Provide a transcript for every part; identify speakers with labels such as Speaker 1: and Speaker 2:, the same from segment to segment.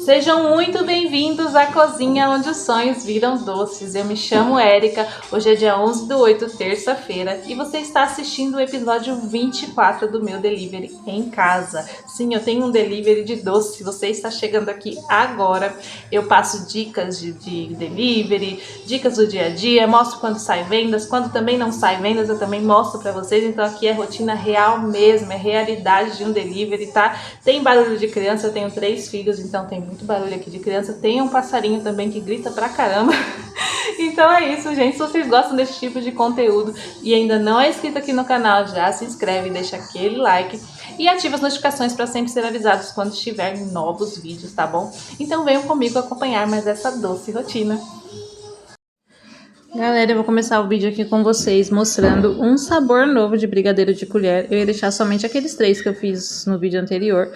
Speaker 1: Sejam muito bem-vindos à cozinha onde os sonhos viram doces. Eu me chamo Érica, hoje é dia 11/8, terça-feira, e você está assistindo o episódio 24 do meu delivery em casa. Sim, eu tenho um delivery de doce, você está chegando aqui agora. Eu passo dicas de delivery, dicas do dia a dia, mostro quando sai vendas, quando também não sai vendas eu também mostro para vocês. Então aqui é rotina real mesmo, é realidade de um delivery, tá? Tem barulho de criança, eu tenho 3 filhos, então tem muito barulho aqui de criança. Tem um passarinho também que grita pra caramba. Então é isso, gente. Se vocês gostam desse tipo de conteúdo e ainda não é inscrito aqui no canal, já se inscreve, deixa aquele like e ativa as notificações para sempre ser avisados quando estiver novos vídeos, tá bom? Então venham comigo acompanhar mais essa doce rotina. Galera, eu vou começar o vídeo aqui com vocês mostrando um sabor novo de brigadeiro de colher. Eu ia deixar somente aqueles 3 que eu fiz no vídeo anterior,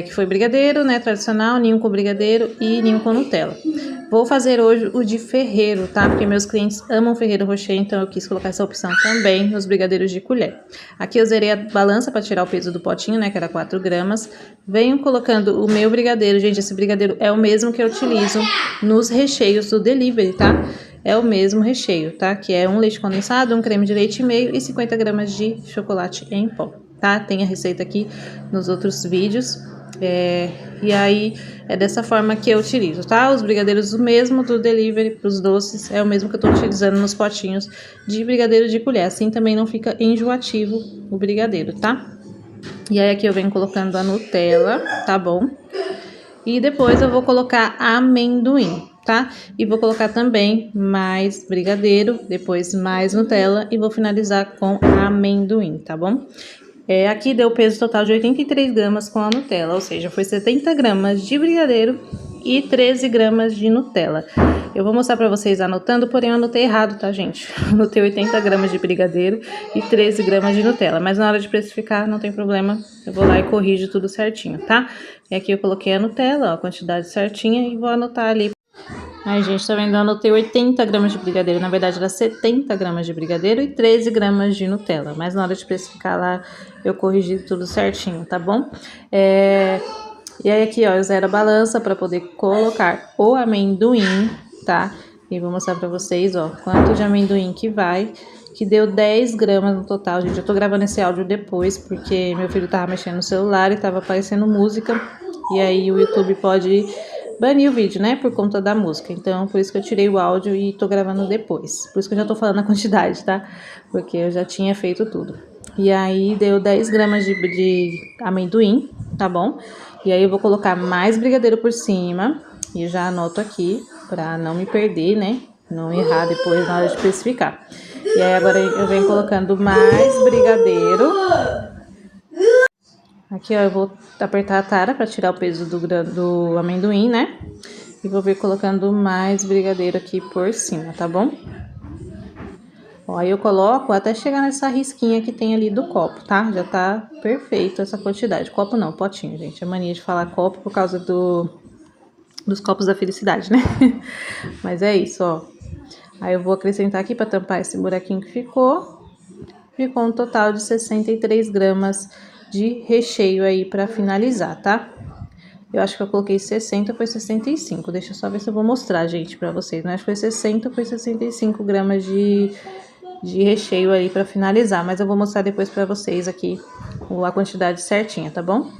Speaker 1: que foi brigadeiro, né, tradicional, ninho com brigadeiro e ninho com Nutella. Vou fazer hoje o de ferreiro, tá? Porque meus clientes amam Ferrero Rocher, então eu quis colocar essa opção também nos brigadeiros de colher. Aqui eu zerei a balança para tirar o peso do potinho, né, que era 4 gramas. Venho colocando o meu brigadeiro, gente, esse brigadeiro é o mesmo que eu utilizo nos recheios do delivery, tá? É o mesmo recheio, tá? Que é um leite condensado, um creme de leite e meio e 50 gramas de chocolate em pó, tá? Tem a receita aqui nos outros vídeos. E aí é dessa forma que eu utilizo, tá? Os brigadeiros o mesmo do delivery para os doces, é o mesmo que eu tô utilizando nos potinhos de brigadeiro de colher. Assim também não fica enjoativo o brigadeiro, tá? E aí aqui eu venho colocando a Nutella, tá bom? E depois eu vou colocar amendoim, tá? E vou colocar também mais brigadeiro, depois mais Nutella e vou finalizar com amendoim, tá bom? Aqui deu peso total de 83 gramas com a Nutella, ou seja, foi 70 gramas de brigadeiro e 13 gramas de Nutella. Eu vou mostrar pra vocês anotando, porém eu anotei errado, tá, gente? Anotei 80 gramas de brigadeiro e 13 gramas de Nutella, mas na hora de precificar não tem problema, eu vou lá e corrijo tudo certinho, tá? E aqui eu coloquei a Nutella, ó, a quantidade certinha, e vou anotar ali. Aí, gente, tá vendo? Eu anotei 80 gramas de brigadeiro, na verdade era 70 gramas de brigadeiro e 13 gramas de Nutella, mas na hora de precificar lá eu corrigi tudo certinho, tá bom? E aí aqui, ó, eu zero a balança para poder colocar o amendoim, tá? E vou mostrar pra vocês, ó, quanto de amendoim que vai, que deu 10 gramas no total, gente. Eu tô gravando esse áudio depois, porque meu filho tava mexendo no celular e tava aparecendo música, e aí o YouTube pode banir o vídeo, né, por conta da música. Então, por isso que eu tirei o áudio e tô gravando depois. Por isso que eu já tô falando a quantidade, tá? Porque eu já tinha feito tudo. E aí, deu 10 gramas de amendoim, tá bom? E aí, eu vou colocar mais brigadeiro por cima. E eu já anoto aqui, pra não me perder, né? Não errar depois na hora de especificar. E aí, agora eu venho colocando mais brigadeiro. Aqui, ó, eu vou apertar a tara para tirar o peso do amendoim, né? E vou vir colocando mais brigadeiro aqui por cima, tá bom? Ó, aí eu coloco até chegar nessa risquinha que tem ali do copo, tá? Já tá perfeito essa quantidade. Copo não, potinho, gente. É mania de falar copo por causa dos copos da felicidade, né? Mas é isso, ó. Aí eu vou acrescentar aqui para tampar esse buraquinho que ficou. Ficou um total de 63 gramas de recheio aí para finalizar, tá? Eu acho que eu coloquei 60, foi 65. Deixa eu só ver se eu vou mostrar, gente, pra vocês. Não acho que foi 60, foi 65 gramas de recheio aí pra finalizar. Mas eu vou mostrar depois pra vocês aqui a quantidade certinha, tá bom?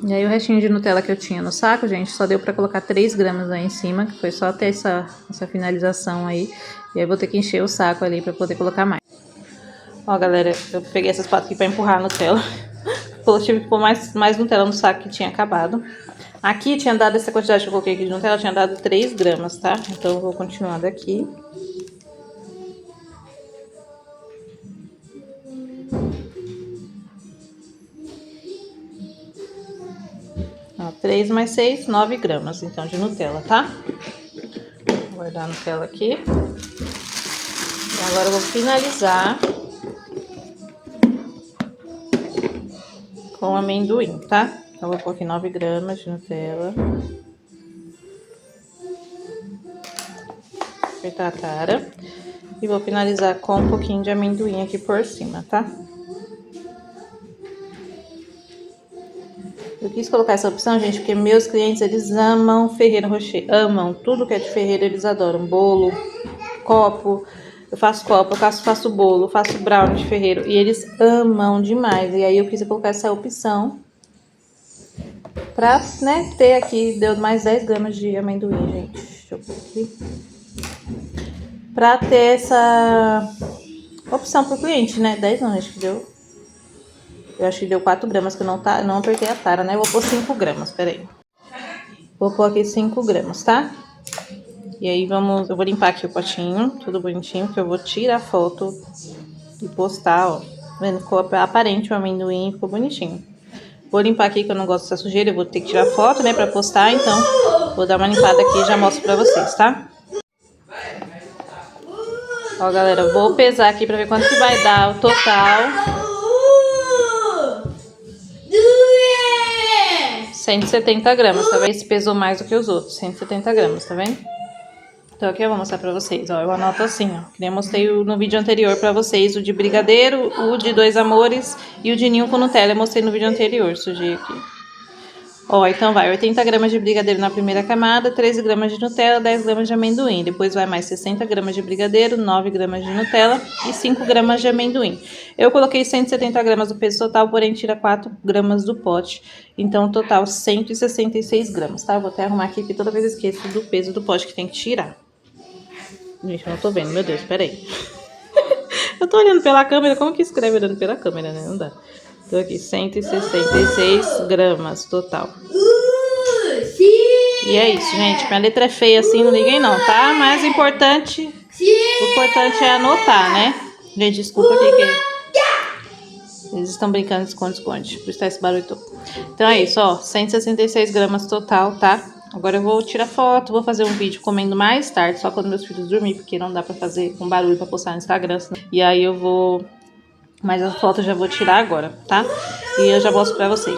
Speaker 1: E aí o restinho de Nutella que eu tinha no saco, gente, só deu pra colocar 3 gramas aí em cima, que foi só até essa finalização aí. E aí eu vou ter que encher o saco ali pra poder colocar mais. Ó, galera, eu peguei essas patas aqui pra empurrar a Nutella. Eu tive que pôr mais Nutella no saco que tinha acabado. Aqui tinha dado essa quantidade que eu coloquei aqui de Nutella, tinha dado 3 gramas, tá? Então eu vou continuar daqui. Ó, 3 mais 6, 9 gramas, então, de Nutella, tá? Vou guardar a Nutella aqui. E agora eu vou finalizar com amendoim, tá? Então, eu vou pôr aqui 9 gramas de Nutella. Apertar a tara. E vou finalizar com um pouquinho de amendoim aqui por cima, tá? Eu Eu quis colocar essa opção, gente, porque meus clientes, eles amam Ferrero Rocher. Amam. Tudo que é de Ferrero, eles adoram. Bolo, copo. Eu faço copo, eu faço bolo, faço brownie de Ferrero. E eles amam demais. E aí eu quis colocar essa opção pra, né, ter aqui. Deu mais 10 gramas de amendoim, gente. Deixa eu pôr aqui. Pra ter essa opção pro cliente, né? 10 não, acho que deu. Eu acho que deu 4 gramas, que eu não apertei a tara, né? Eu vou pôr 5 gramas, peraí. Vou pôr aqui 5 gramas, tá? E aí eu vou limpar aqui o potinho, tudo bonitinho, que eu vou tirar foto e postar, ó. Vendo? Ficou aparente o amendoim, ficou bonitinho. Vou limpar aqui, que eu não gosto dessa sujeira, eu vou ter que tirar foto, né, pra postar, então vou dar uma limpada aqui e já mostro pra vocês, tá? Ó, galera, vou pesar aqui pra ver quanto que vai dar o total. 170 gramas, tá vendo? Esse pesou mais do que os outros, 170 gramas, tá vendo? Então aqui eu vou mostrar pra vocês, ó, eu anoto assim, ó, que nem eu mostrei no vídeo anterior pra vocês, o de brigadeiro, o de dois amores e o de ninho com Nutella, eu mostrei no vídeo anterior, sujei aqui. Ó, então vai 80 gramas de brigadeiro na primeira camada, 13 gramas de Nutella, 10 gramas de amendoim. Depois vai mais 60 gramas de brigadeiro, 9 gramas de Nutella e 5 gramas de amendoim. Eu coloquei 170 gramas do peso total, porém tira 4 gramas do pote. Então, total 166 gramas, tá? Eu vou até arrumar aqui, porque toda vez eu esqueço do peso do pote que tem que tirar. Gente, eu não tô vendo, meu Deus, peraí. Eu tô olhando pela câmera, como que escreve olhando pela câmera, né? Não dá. Tô aqui, 166 gramas total. E é isso, gente. Minha letra é feia assim, não liguem não, tá? Mas o importante é anotar, né? Gente, desculpa aqui que eles estão brincando de esconde-esconde. Por isso tá esse barulho todo. Então é isso, ó. 166 gramas total, tá? Agora eu vou tirar foto, vou fazer um vídeo comendo mais tarde, só quando meus filhos dormirem, porque não dá pra fazer com barulho pra postar no Instagram. E aí eu vou... Mas a foto eu já vou tirar agora, tá? E eu já mostro pra vocês.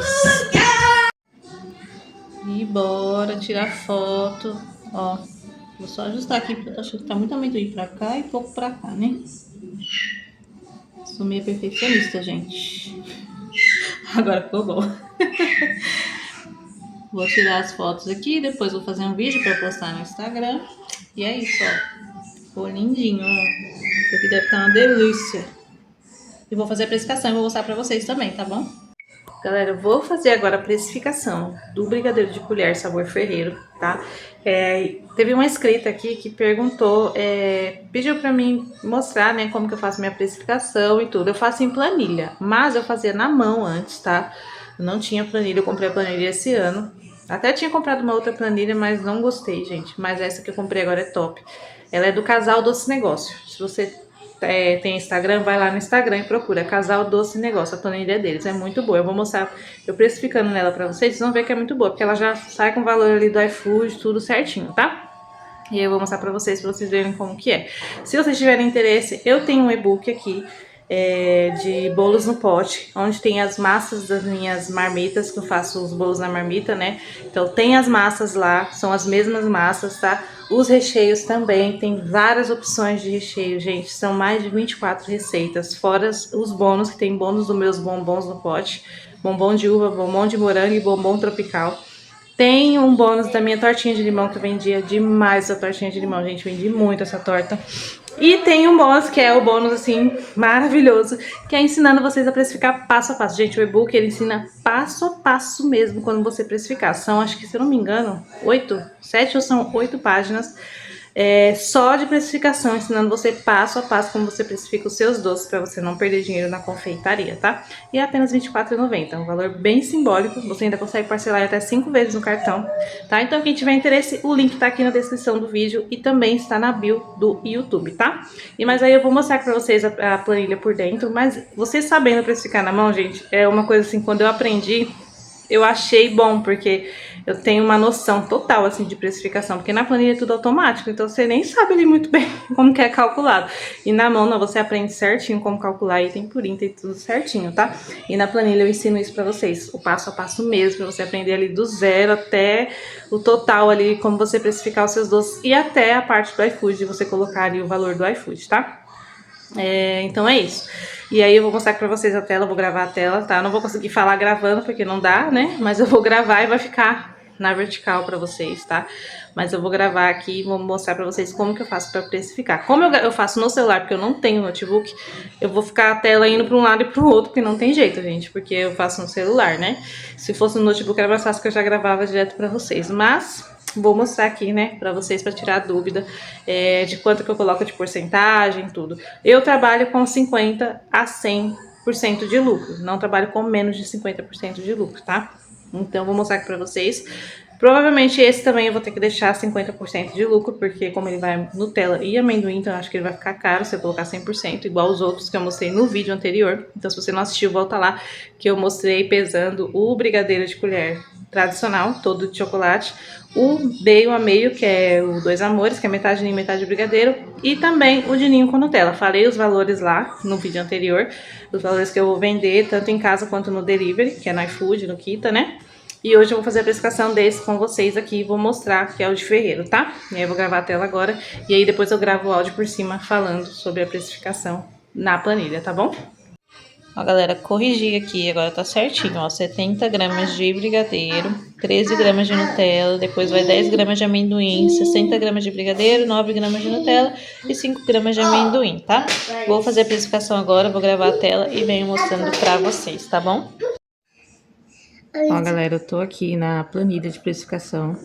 Speaker 1: E bora tirar foto. Ó, vou só ajustar aqui, porque eu tô achando que tá muito amendoim pra cá e pouco pra cá, né? Sou meio perfeccionista, gente. Agora ficou bom. Vou tirar as fotos aqui, depois vou fazer um vídeo pra postar no Instagram. E é isso, ó. Ficou lindinho, ó. Isso aqui deve estar uma delícia. E vou fazer a precificação e vou mostrar pra vocês também, tá bom? Galera, eu vou fazer agora a precificação do brigadeiro de colher sabor Ferrero, tá? Teve uma inscrita aqui que perguntou, pediu pra mim mostrar, né, como que eu faço minha precificação e tudo. Eu faço em planilha, mas eu fazia na mão antes, tá? Eu não tinha planilha, eu comprei a planilha esse ano. Até tinha comprado uma outra planilha, mas não gostei, gente. Mas essa que eu comprei agora é top. Ela é do Casal Doce Negócio. Se você tem Instagram, vai lá no Instagram e procura Casal Doce Negócio, a planilha deles, é muito boa. Eu vou mostrar, eu precificando nela pra vocês vão ver que é muito boa, porque ela já sai com o valor ali do iFood, tudo certinho, tá? E aí eu vou mostrar pra vocês verem como que é. Se vocês tiverem interesse, eu tenho um e-book aqui, de bolos no pote, onde tem as massas das minhas marmitas, que eu faço os bolos na marmita, né? Então tem as massas lá, são as mesmas massas, tá? Os recheios também, tem várias opções de recheio, gente. São mais de 24 receitas, fora os bônus, que tem bônus dos meus bombons no pote. Bombom de uva, bombom de morango e bombom tropical. Tem um bônus da minha tortinha de limão, que eu vendia demais essa tortinha de limão, gente. Vendi muito essa torta. E tem um bônus, que é o bônus, assim, maravilhoso, que é ensinando vocês a precificar passo a passo. Gente, o e-book, ele ensina passo a passo mesmo quando você precificar. São, acho que, se eu não me engano, 7 ou são 8 páginas só de precificação, ensinando você passo a passo como você precifica os seus doces, para você não perder dinheiro na confeitaria, tá? E é apenas R$ 24,90, um valor bem simbólico. Você ainda consegue parcelar até 5 vezes no cartão, tá? Então, quem tiver interesse, o link tá aqui na descrição do vídeo e também está na bio do YouTube, tá? Mas aí eu vou mostrar pra vocês a planilha por dentro, mas vocês sabendo precificar na mão, gente, é uma coisa assim, quando eu aprendi, eu achei bom, porque eu tenho uma noção total, assim, de precificação, porque na planilha é tudo automático, então você nem sabe ali muito bem como que é calculado. E na mão, não, você aprende certinho como calcular item por item, tudo certinho, tá? E na planilha eu ensino isso pra vocês, o passo a passo mesmo, pra você aprender ali do zero até o total ali, como você precificar os seus doces, e até a parte do iFood, você colocar ali o valor do iFood, tá? Então é isso. E aí eu vou mostrar pra vocês a tela, vou gravar a tela, tá? Não vou conseguir falar gravando porque não dá, né? Mas eu vou gravar e vai ficar na vertical pra vocês, tá? Mas eu vou gravar aqui e vou mostrar pra vocês como que eu faço pra precificar. Como eu faço no celular, porque eu não tenho notebook, eu vou ficar a tela indo pra um lado e pro outro, porque não tem jeito, gente, porque eu faço no celular, né? Se fosse no notebook era mais fácil que eu já gravava direto pra vocês, mas vou mostrar aqui, né, pra vocês, pra tirar a dúvida de quanto que eu coloco de porcentagem, tudo. Eu trabalho com 50 a 100% de lucro, não trabalho com menos de 50% de lucro, tá? Então, vou mostrar aqui pra vocês. Provavelmente esse também eu vou ter que deixar 50% de lucro, porque como ele vai Nutella e amendoim, então eu acho que ele vai ficar caro se eu colocar 100%, igual os outros que eu mostrei no vídeo anterior. Então, se você não assistiu, volta lá, que eu mostrei pesando o brigadeiro de colher tradicional, todo de chocolate, o meio a meio, que é o Dois Amores, que é metade ninho, metade brigadeiro, e também o de ninho com Nutella. Falei os valores lá no vídeo anterior, os valores que eu vou vender, tanto em casa quanto no delivery, que é no iFood, no Kita, né? E hoje eu vou fazer a precificação desse com vocês aqui e vou mostrar que é o de ferreiro, tá? E aí eu vou gravar a tela agora e aí depois eu gravo o áudio por cima falando sobre a precificação na planilha, tá bom? Ó, galera, corrigi aqui, agora tá certinho, ó, 70 gramas de brigadeiro, 13 gramas de Nutella, depois vai 10 gramas de amendoim, 60 gramas de brigadeiro, 9 gramas de Nutella e 5 gramas de amendoim, tá? Vou fazer a precificação agora, vou gravar a tela e venho mostrando pra vocês, tá bom? Ó, galera, eu tô aqui na planilha de precificação.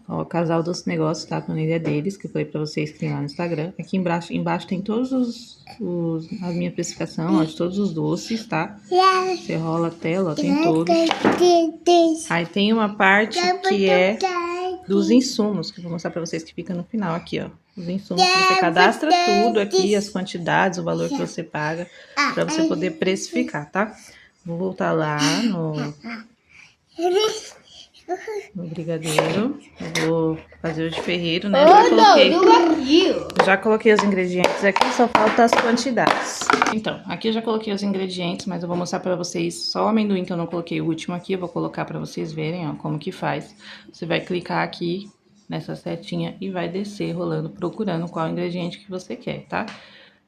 Speaker 1: Ó, o Casal dos Negócios, tá? A planilha deles, que eu falei pra vocês que tem lá no Instagram. Aqui embaixo tem todos a minha precificação, ó, de todos os doces, tá? Você rola a tela, ó, tem todos. Aí tem uma parte que é dos insumos, que eu vou mostrar pra vocês que fica no final aqui, ó. Os insumos que você cadastra tudo aqui, as quantidades, o valor que você paga, pra você poder precificar, tá? Vou voltar lá no brigadeiro. Eu vou fazer o de ferreiro, né? Já coloquei os ingredientes aqui, só falta as quantidades. Então, aqui eu já coloquei os ingredientes, mas eu vou mostrar pra vocês só o amendoim que eu não coloquei o último aqui. Eu vou colocar pra vocês verem, ó, como que faz. Você vai clicar aqui nessa setinha e vai descer rolando, procurando qual ingrediente que você quer, tá?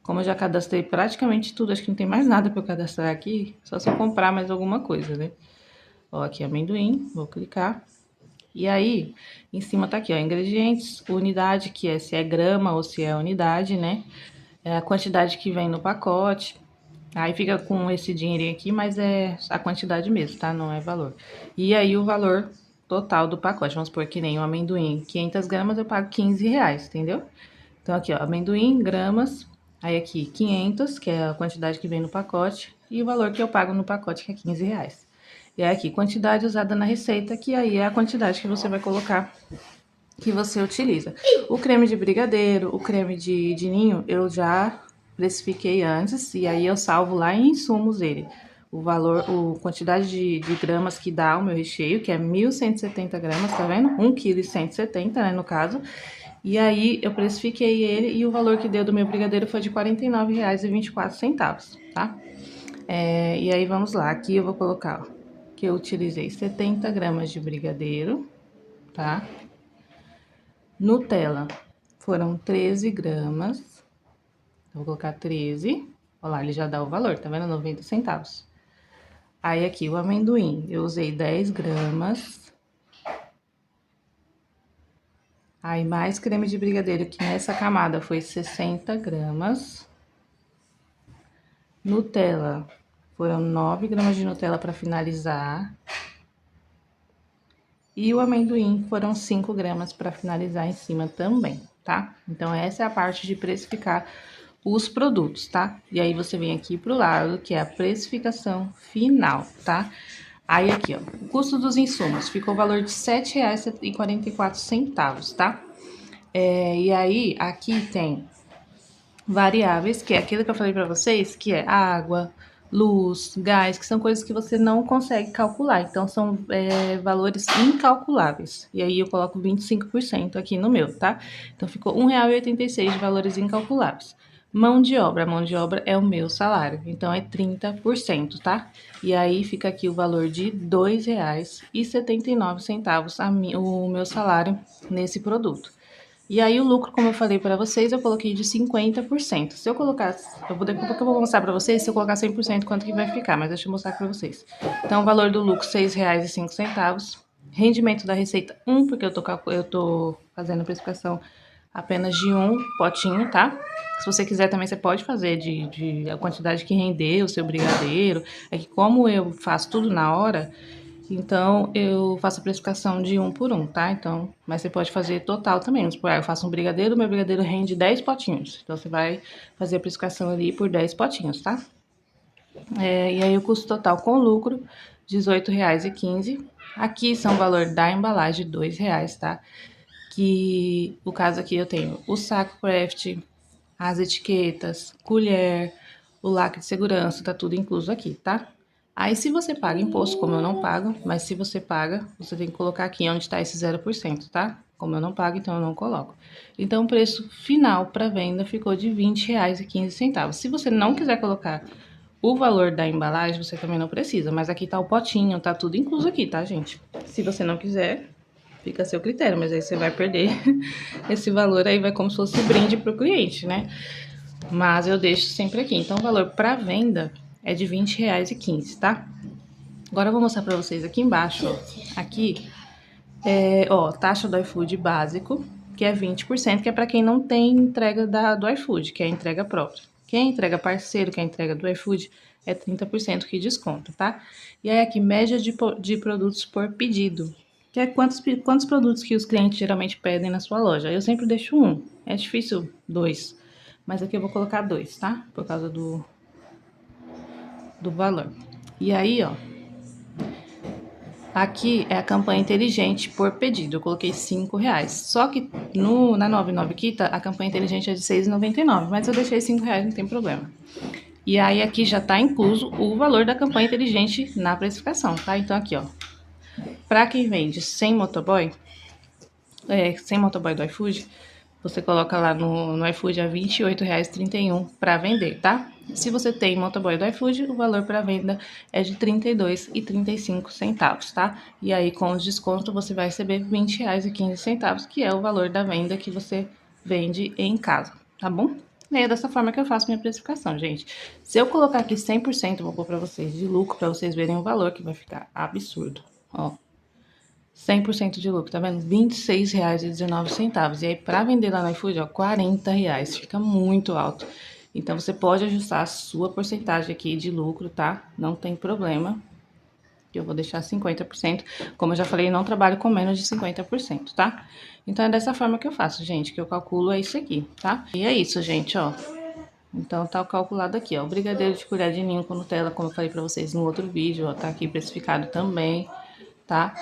Speaker 1: Como eu já cadastrei praticamente tudo, acho que não tem mais nada pra eu cadastrar aqui, só se eu comprar mais alguma coisa, né? Ó, aqui amendoim, vou clicar. E aí, em cima tá aqui, ó, ingredientes, unidade, que é se é grama ou se é unidade, né? É a quantidade que vem no pacote. Aí fica com esse dinheirinho aqui, mas é a quantidade mesmo, tá? Não é valor. E aí o valor total do pacote, vamos supor que nem o amendoim, 500 gramas eu pago 15 reais, entendeu? Então aqui, ó, amendoim, gramas, aí aqui 500, que é a quantidade que vem no pacote, e o valor que eu pago no pacote, que é 15 reais. E aí aqui, quantidade usada na receita, que aí é a quantidade que você vai colocar, que você utiliza. O creme de brigadeiro, o creme de ninho, eu já precifiquei antes, e aí eu salvo lá em insumos ele. O valor, a quantidade de gramas que dá o meu recheio, que é 1.170 gramas, tá vendo? 1,170 kg, né, no caso. E aí eu precifiquei ele e o valor que deu do meu brigadeiro foi de R$ 49,24, tá? E aí vamos lá, aqui eu vou colocar, ó, que eu utilizei 70 gramas de brigadeiro, tá? Nutella foram 13 gramas, então vou colocar 13, olha lá, ele já dá o valor, tá vendo? 90 centavos. Aí aqui o amendoim, eu usei 10 gramas. Aí mais creme de brigadeiro, que nessa camada foi 60 gramas. Nutella, foram 9 gramas de Nutella para finalizar. E o amendoim foram 5 gramas para finalizar em cima também, tá? Então, essa é a parte de precificar os produtos, tá? E aí, você vem aqui pro lado, que é a precificação final, tá? Aí, aqui, ó, o custo dos insumos ficou o valor de R$ 7,44, tá? E aí, aqui tem variáveis, que é aquilo que eu falei pra vocês, que é água, luz, gás, que são coisas que você não consegue calcular. Então, são valores incalculáveis. E aí, eu coloco 25% aqui no meu, tá? Então, ficou R$ 1,86 de valores incalculáveis. Mão de obra. A mão de obra é o meu salário. Então, é 30%, tá? E aí, fica aqui o valor de R$ 2,79 o meu salário nesse produto. E aí o lucro, como eu falei pra vocês, eu coloquei de 50%. Se eu colocar, depois que eu vou mostrar pra vocês, se eu colocar 100% quanto que vai ficar, mas deixa eu mostrar pra vocês. Então, o valor do lucro, R$6,05. Rendimento da receita, 1, porque eu tô fazendo a precificação apenas de um potinho, tá? Se você quiser também, você pode fazer de a quantidade que render o seu brigadeiro. É que como eu faço tudo na hora, então eu faço a precificação de um por um, tá? Então, mas você pode fazer total também. Vamos supor, eu faço um brigadeiro, meu brigadeiro rende 10 potinhos. Então, você vai fazer a precificação ali por 10 potinhos, tá? E aí o custo total com lucro, R$18,15. Aqui são o valor da embalagem, R$2, tá? Que o caso aqui eu tenho o saco craft, as etiquetas, colher, o lacre de segurança, tá tudo incluso aqui, tá? Aí se você paga imposto, como eu não pago, mas se você paga, você tem que colocar aqui onde tá esse 0%, tá? Como eu não pago, então eu não coloco. Então o preço final para venda ficou de R$20,15. Se você não quiser colocar o valor da embalagem, você também não precisa, mas aqui tá o potinho, tá tudo incluso aqui, tá, gente? Se você não quiser, fica a seu critério, mas aí você vai perder esse valor aí, vai como se fosse brinde pro cliente, né? Mas eu deixo sempre aqui. Então, o valor para venda é de R$20,15, tá? Agora eu vou mostrar pra vocês aqui embaixo, ó. Aqui, ó, taxa do iFood básico, que é 20%, que é para quem não tem entrega do iFood, que é a entrega própria. Quem é entrega parceiro, que é a entrega do iFood, é 30% que desconto, tá? E aí aqui, média de produtos por pedido, que é quantos produtos que os clientes geralmente pedem na sua loja. Eu sempre deixo um, é difícil dois, mas aqui eu vou colocar dois, tá? Por causa do valor. E aí, ó, aqui é a campanha inteligente por pedido, eu coloquei R$5. Só que na 99 Kita, a campanha inteligente é de R$6,99, mas eu deixei R$5, não tem problema. E aí aqui já tá incluso o valor da campanha inteligente na precificação, tá? Então aqui, ó, pra quem vende sem motoboy do iFood, você coloca lá no iFood a R$28,31 para vender, tá? Se você tem motoboy do iFood, o valor para venda é de R$32,35, tá? E aí, com os descontos, você vai receber R$20,15, que é o valor da venda que você vende em casa, tá bom? E é dessa forma que eu faço minha precificação, gente. Se eu colocar aqui 100%, eu vou pôr para vocês de lucro, para vocês verem o valor, que vai ficar absurdo, ó. 100% de lucro, tá vendo? R$26,19. E aí, pra vender lá no iFood, ó, R$40. Fica muito alto. Então, você pode ajustar a sua porcentagem aqui de lucro, tá? Não tem problema. Eu vou deixar 50%. Como eu já falei, não trabalho com menos de 50%, tá? Então, é dessa forma que eu faço, gente, que eu calculo é isso aqui, tá? E é isso, gente, ó. Então, tá calculado aqui, ó. O brigadeiro de colher de ninho com Nutella, como eu falei pra vocês no outro vídeo, ó. Tá aqui precificado também, tá?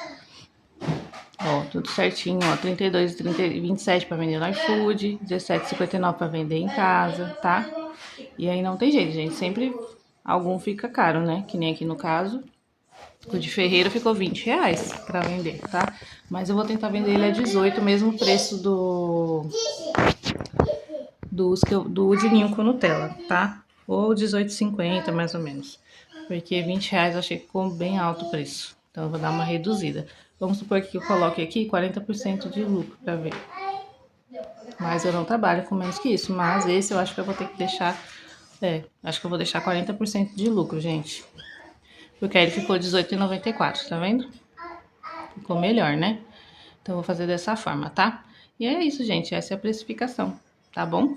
Speaker 1: Ó, tudo certinho, ó, 32, 30, 27 para vender no iFood, 17,59 para vender em casa, tá? E aí não tem jeito, gente, sempre algum fica caro, né? Que nem aqui no caso, o de Ferreira ficou R$20 para vender, tá? Mas eu vou tentar vender ele a 18, mesmo preço do de ninho com Nutella, tá? Ou 18,50 mais ou menos. Porque R$20 eu achei que ficou bem alto o preço. Então eu vou dar uma reduzida. Vamos supor que eu coloque aqui 40% de lucro para ver. Mas eu não trabalho com menos que isso. Mas esse eu acho que eu vou ter que deixar... acho que eu vou deixar 40% de lucro, gente. Porque aí ele ficou R$18,94, tá vendo? Ficou melhor, né? Então eu vou fazer dessa forma, tá? E é isso, gente. Essa é a precificação, tá bom?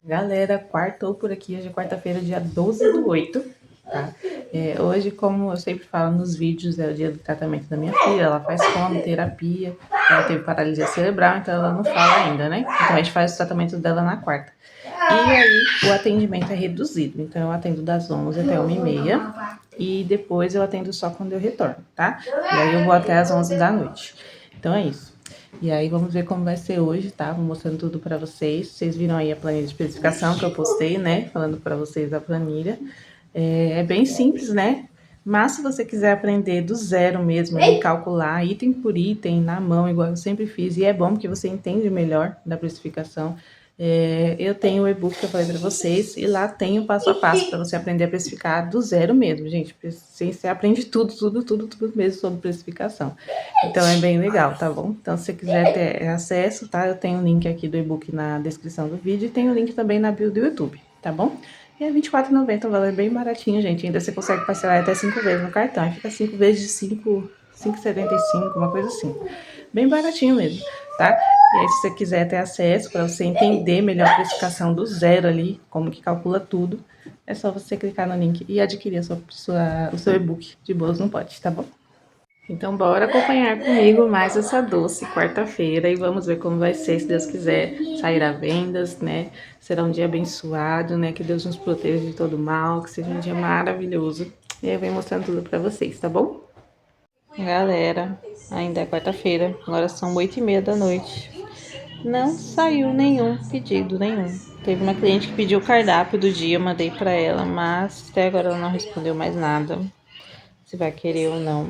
Speaker 1: Galera, quartou por aqui. Hoje é quarta-feira, dia 12/8, tá? Hoje, como eu sempre falo nos vídeos, é o dia do tratamento da minha filha. Ela faz fono, terapia, ela teve paralisia cerebral, então ela não fala ainda, né? Então a gente faz o tratamento dela na quarta. E aí o atendimento é reduzido, então eu atendo das 11 até 1h30 e depois eu atendo só quando eu retorno, tá? E aí eu vou até as 11 da noite. Então é isso. E aí vamos ver como vai ser hoje, tá? Vou mostrando tudo pra vocês. Vocês viram aí a planilha de especificação que eu postei, né? Falando pra vocês a planilha. É bem simples, né? Mas se você quiser aprender do zero mesmo, e calcular item por item, na mão, igual eu sempre fiz, e é bom porque você entende melhor da precificação, Eu tenho o e-book que eu falei pra vocês, e lá tem o passo a passo para você aprender a precificar do zero mesmo, gente. Você aprende tudo mesmo sobre precificação. Então é bem legal, tá bom? Então se você quiser ter acesso, tá? Eu tenho o link aqui do e-book na descrição do vídeo e tem o link também na bio do YouTube, tá bom? E é R$24,90, um valor bem baratinho, gente. Ainda você consegue parcelar até 5 vezes no cartão. E fica 5 vezes de 5,75, uma coisa assim. Bem baratinho mesmo, tá? E aí, se você quiser ter acesso, para você entender melhor a precificação do zero ali, como que calcula tudo, é só você clicar no link e adquirir o seu e-book de bolos no pote, tá bom? Então, bora acompanhar comigo mais essa doce quarta-feira e vamos ver como vai ser, se Deus quiser, sair a vendas, né? Será um dia abençoado, né? Que Deus nos proteja de todo mal, que seja um dia maravilhoso. E aí eu venho mostrando tudo pra vocês, tá bom? Galera, ainda é quarta-feira, agora são 8h30 da noite. Não saiu nenhum pedido, nenhum. Teve uma cliente que pediu o cardápio do dia, eu mandei pra ela, mas até agora ela não respondeu mais nada, se vai querer ou não.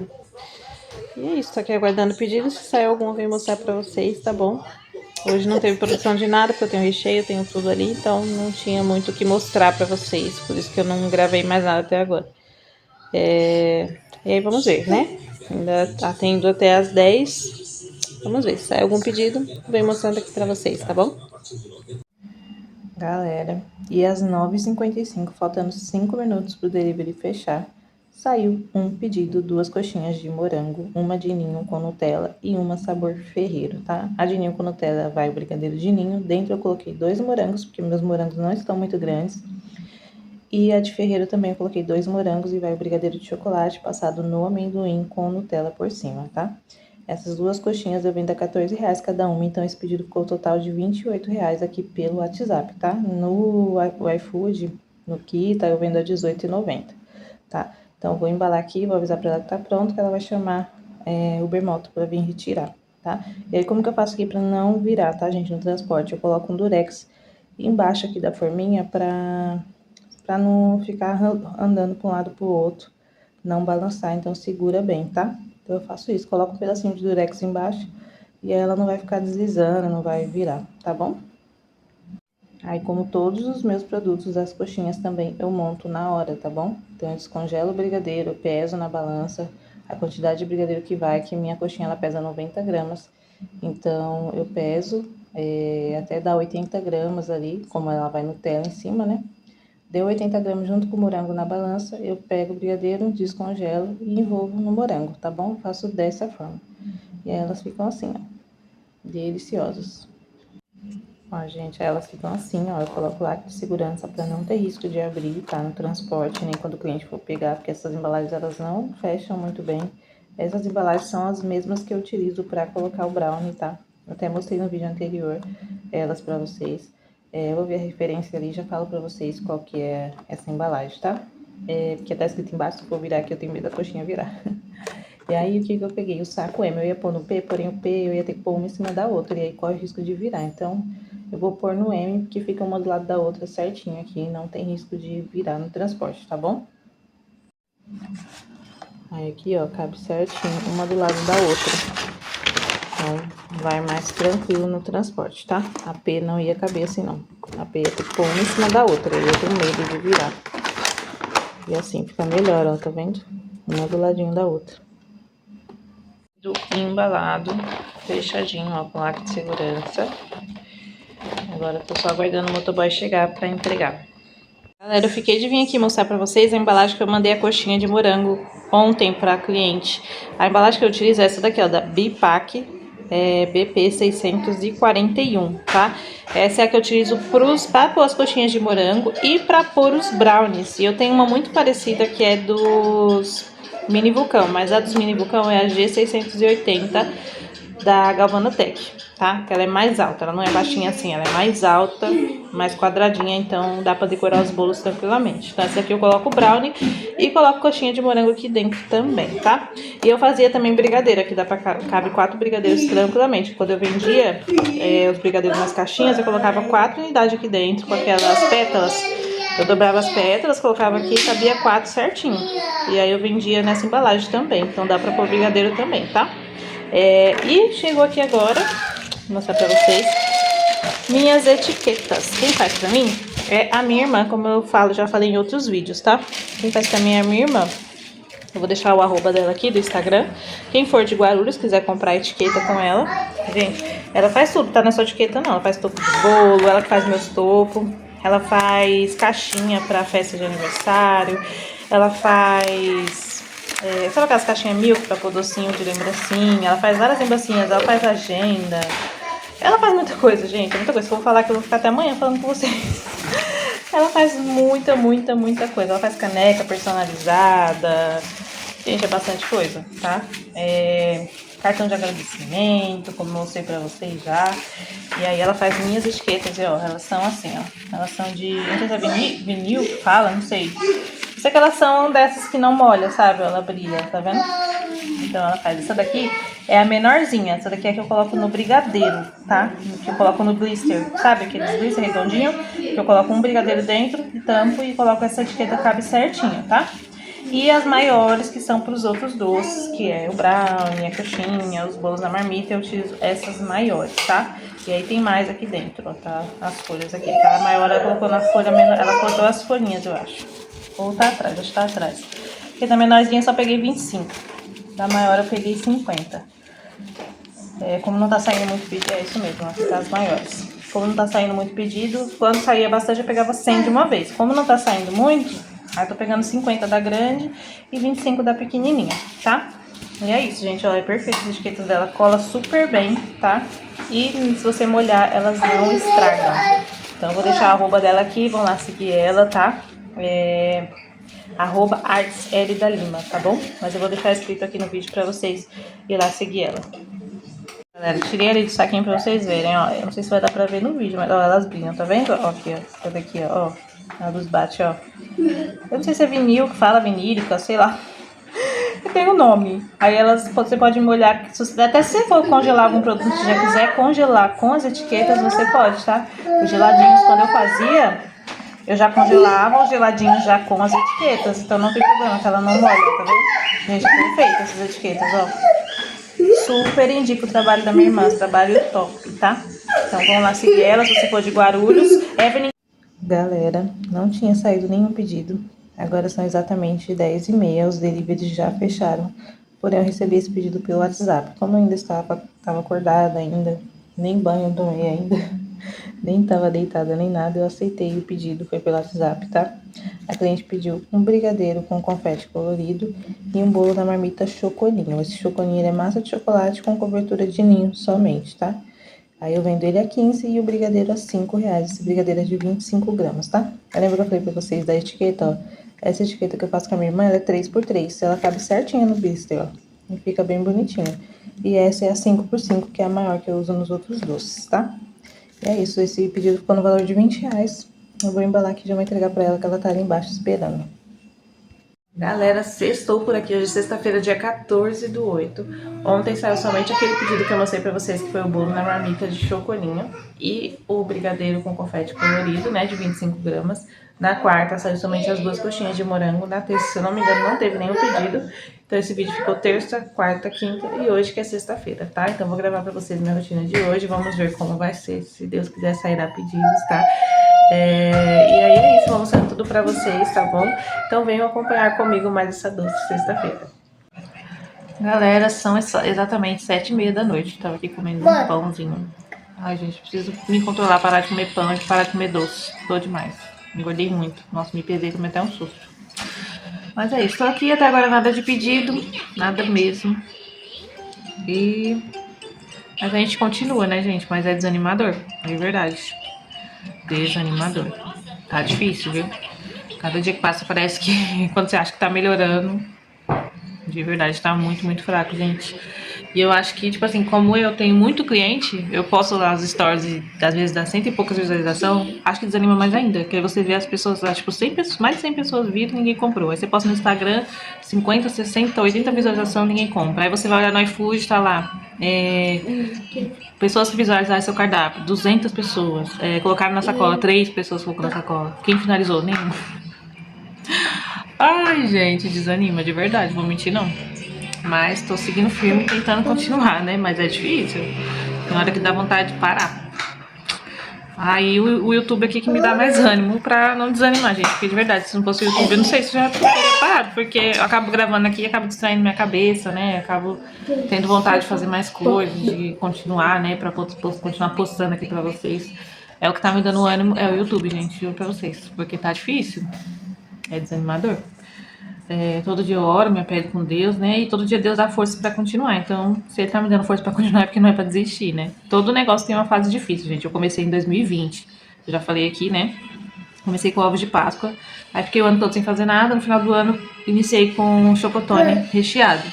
Speaker 1: E é isso, tô aqui aguardando o pedido, se sair algum eu venho mostrar pra vocês, tá bom? Hoje não teve produção de nada, porque eu tenho recheio, eu tenho tudo ali, então não tinha muito o que mostrar pra vocês, por isso que eu não gravei mais nada até agora. E aí vamos ver, né? Ainda atendo até às 10. Vamos ver, se sai algum pedido, venho mostrando aqui pra vocês, tá bom? Galera, e às 9h55, faltando 5 minutos pro delivery fechar, saiu um pedido, 2 coxinhas de morango, uma de ninho com Nutella e uma sabor ferreiro, tá? A de ninho com Nutella vai o brigadeiro de ninho, dentro eu coloquei 2 morangos, porque meus morangos não estão muito grandes. E a de ferreiro também eu coloquei 2 morangos e vai o brigadeiro de chocolate passado no amendoim com Nutella por cima, tá? Essas 2 coxinhas eu vendo a R$14 cada uma, então esse pedido ficou o total de R$28 aqui pelo WhatsApp, tá? No iFood, no Kita, eu vendo a R$18,90, tá? Então eu vou embalar aqui, vou avisar pra ela que tá pronto, que ela vai chamar o Bermoto pra vir retirar, tá? E aí como que eu faço aqui pra não virar, tá, gente, no transporte? Eu coloco um durex embaixo aqui da forminha pra não ficar andando para um lado para o outro, não balançar, então segura bem, tá? Então eu faço isso, coloco um pedacinho de durex embaixo e aí ela não vai ficar deslizando, não vai virar, tá bom? Aí, como todos os meus produtos, as coxinhas também eu monto na hora, tá bom? Então eu descongelo o brigadeiro, peso na balança a quantidade de brigadeiro que vai, que minha coxinha ela pesa 90 gramas, então eu peso até dar 80 gramas ali, como ela vai Nutella em cima, né? Deu 80 gramas junto com o morango na balança, eu pego o brigadeiro, descongelo e envolvo no morango, tá bom? Faço dessa forma. E aí elas ficam assim, ó, deliciosas. Ó, gente, aí elas ficam assim, ó, eu coloco lá de segurança pra não ter risco de abrir, tá? No transporte, nem quando o cliente for pegar, porque essas embalagens, elas não fecham muito bem. Essas embalagens são as mesmas que eu utilizo pra colocar o brownie, tá? Eu até mostrei no vídeo anterior elas pra vocês. Eu vou ver a referência ali e já falo pra vocês qual que é essa embalagem, tá? Porque tá escrito embaixo, se for virar aqui, eu tenho medo da coxinha virar. E aí, o que eu peguei? O saco M, eu ia pôr no P, porém o P eu ia ter que pôr uma em cima da outra, e aí corre o risco de virar. Então, eu vou pôr no M, porque fica uma do lado da outra certinho aqui, não tem risco de virar no transporte, tá bom? Aí aqui, ó, cabe certinho, uma do lado da outra. Então, vai mais tranquilo no transporte, tá? A P não ia caber assim, não. A P ia ter que pôr uma em cima da outra, eu ia ter medo de virar. E assim fica melhor, ó, tá vendo? Uma do ladinho da outra. Embalado, fechadinho, ó, com lacre de segurança. Agora tô só aguardando o motoboy chegar pra entregar. Galera, eu fiquei de vir aqui mostrar pra vocês a embalagem que eu mandei a coxinha de morango ontem pra cliente. A embalagem que eu utilizo é essa daqui, ó, da Bipac, BP 641, tá? Essa é a que eu utilizo pra pôr as coxinhas de morango e pra pôr os brownies. E eu tenho uma muito parecida que é dos Mini Vulcão, mas a dos Mini Vulcão é a G680 da Galvanotec, tá? Que ela é mais alta, ela não é baixinha assim, ela é mais alta, mais quadradinha, então dá pra decorar os bolos tranquilamente. Então essa aqui eu coloco o brownie e coloco coxinha de morango aqui dentro também, tá? E eu fazia também brigadeiro, aqui dá pra cabe 4 brigadeiros tranquilamente. Quando eu vendia os brigadeiros nas caixinhas, eu colocava 4 unidades aqui dentro com aquelas pétalas. Eu dobrava as pétalas, colocava aqui e cabia 4 certinho. E aí eu vendia nessa embalagem também, então dá pra pôr brigadeiro também, tá? E chegou aqui agora, vou mostrar pra vocês, minhas etiquetas. Quem faz pra mim é a minha irmã, como eu falo, já falei em outros vídeos, tá? Quem faz pra mim é a minha irmã. Eu vou deixar o arroba dela aqui do Instagram. Quem for de Guarulhos, quiser comprar etiqueta com ela. Gente, ela faz tudo, tá? Não é só etiqueta não. Ela faz topo de bolo, ela faz meus topos. Ela faz caixinha pra festa de aniversário. Ela faz... sabe aquelas caixinhas milk pra pôr docinho de lembrancinha? Ela faz várias lembrancinhas, ela faz agenda. Ela faz muita coisa, gente. Muita coisa. Se eu vou falar que eu vou ficar até amanhã falando com vocês. Ela faz muita coisa. Ela faz caneca personalizada. Gente, é bastante coisa, tá? Cartão de agradecimento, como eu mostrei pra vocês já. E aí ela faz minhas etiquetas, e ó, elas são assim, ó. Elas são de, não sei se é vinil que fala, não sei. Sei que elas são dessas que não molha, sabe? Ela brilha, tá vendo? Então ela faz. Essa daqui é a menorzinha. Essa daqui é que eu coloco no brigadeiro, tá? Que eu coloco no blister, sabe? Aqueles blister redondinho. Que eu coloco um brigadeiro dentro, tampo e coloco essa etiqueta, cabe certinho, tá? E as maiores, que são para os outros doces, que é o brownie, a coxinha, os bolos da marmita, eu utilizo essas maiores, tá? E aí tem mais aqui dentro, ó, tá? As folhas aqui. Aquela maior ela colocou na folha menor, ela cortou as folhinhas, eu acho. Ou tá atrás, acho que tá atrás. Porque da menorzinha eu só peguei 25. Da maior eu peguei 50. Como não tá saindo muito pedido, é isso mesmo, ó, tá as maiores. Como não tá saindo muito pedido, quando saía bastante eu pegava 100 de uma vez. Como não tá saindo muito, aí eu tô pegando 50 da grande e 25 da pequenininha, tá? E é isso, gente, ó, é perfeito as etiquetas dela, cola super bem, tá? E se você molhar, elas não estragam. Então eu vou deixar a arroba dela aqui, vão lá seguir ela, tá? Arroba Artes L da Lima, tá bom? Mas eu vou deixar escrito aqui no vídeo pra vocês ir lá seguir ela. Galera, tirei ali do saquinho pra vocês verem, ó. Eu não sei se vai dar pra ver no vídeo, mas ó, elas brilham, tá vendo? Ó, aqui, ó. Essa daqui, ó. A luz bate, ó. Eu não sei se é vinil que fala, vinílica, sei lá. Tem um nome. Aí elas, você pode molhar, até se você for congelar algum produto, se já quiser congelar com as etiquetas, você pode, tá? Os geladinhos, quando eu fazia, eu já congelava os geladinhos já com as etiquetas. Então não tem problema, que ela não molha, tá vendo? Gente, perfeito essas etiquetas, ó. Super indico o trabalho da minha irmã, trabalho top, tá? Então vamos lá seguir ela, se você for de Guarulhos. Evelyn. Galera, não tinha saído nenhum pedido. Agora são exatamente 10h30, os deliveries já fecharam. Porém, eu recebi esse pedido pelo WhatsApp. Como eu ainda estava acordada ainda, nem banho eu tomei ainda, nem estava deitada nem nada, eu aceitei o pedido, foi pelo WhatsApp, tá? A cliente pediu um brigadeiro com confete colorido e um bolo da marmita chocolinho. Esse chocolinho é massa de chocolate com cobertura de ninho somente, tá? Aí eu vendo ele a 15 e o brigadeiro a R$5. Esse brigadeiro é de 25 gramas, tá? Eu lembro que eu falei pra vocês da etiqueta, ó. Essa etiqueta que eu faço com a minha irmã, ela é 3x3. Ela cabe certinha no blister, ó. E fica bem bonitinha. E essa é a 5x5, que é a maior que eu uso nos outros doces, tá? E é isso, esse pedido ficou no valor de R$20. Eu vou embalar aqui e já vou entregar pra ela, que ela tá ali embaixo esperando. Galera, sextou por aqui, hoje é sexta-feira, dia 14/8. Ontem saiu somente aquele pedido que eu mostrei pra vocês, que foi o bolo na marmita de chocolinho e o brigadeiro com confete colorido, né, de 25 gramas. Na quarta saiu somente as duas coxinhas de morango. Na terça, se eu não me engano, não teve nenhum pedido. Então esse vídeo ficou terça, quarta, quinta e hoje que é sexta-feira, tá? Então vou gravar pra vocês minha rotina de hoje, vamos ver como vai ser, se Deus quiser sairá pedidos, tá? E aí é isso, vou mostrando tudo pra vocês, tá bom? Então venham acompanhar comigo mais essa doce sexta-feira. Galera, são exatamente 7h30 da noite. Tava aqui comendo um pãozinho. Ai, gente, preciso me controlar, parar de comer pão e parar de comer doce. Tô demais. Engordei muito. Nossa, me pesei, tomei até um susto. Mas é isso, tô aqui, até agora nada de pedido. Nada mesmo. Mas a gente continua, né, gente? Mas é desanimador, é verdade. Desanimador. Tá difícil, viu? Cada dia que passa parece que quando você acha que tá melhorando, de verdade tá muito fraco, gente. E eu acho que, tipo assim, como eu tenho muito cliente, eu posto lá as stories e às vezes dá 100 e poucas visualizações, acho que desanima mais ainda. Porque aí você vê as pessoas lá, tipo, 100 pessoas, mais de 100 pessoas viram e ninguém comprou. Aí você posta no Instagram, 50, 60, 80 visualizações, ninguém compra. Aí você vai olhar no iFood, tá lá. Pessoas que visualizaram seu cardápio, 200 pessoas. Colocaram na sacola, 3 pessoas colocaram na sacola. Quem finalizou? Nenhum. Ai, gente, desanima, de verdade, vou mentir não. Mas tô seguindo firme, tentando continuar, né? Mas é difícil. Tem hora que dá vontade de parar. Aí o YouTube aqui que me dá mais ânimo pra não desanimar, gente. Porque de verdade, se não fosse o YouTube, eu não sei se eu já teria parado. Porque eu acabo gravando aqui e acabo distraindo minha cabeça, né? Acabo tendo vontade de fazer mais coisas, de continuar, né? Pra continuar postando aqui pra vocês. É o que tá me dando ânimo, é o YouTube, gente, juro pra vocês. Porque tá difícil, é desanimador. Todo dia eu oro, me apego com Deus, né? E todo dia Deus dá força pra continuar. Então, se ele tá me dando força pra continuar, é porque não é pra desistir, né? Todo negócio tem uma fase difícil, gente. Eu comecei em 2020. Eu já falei aqui, né? Comecei com ovos de Páscoa. Aí fiquei o ano todo sem fazer nada. No final do ano, iniciei com chocotone recheado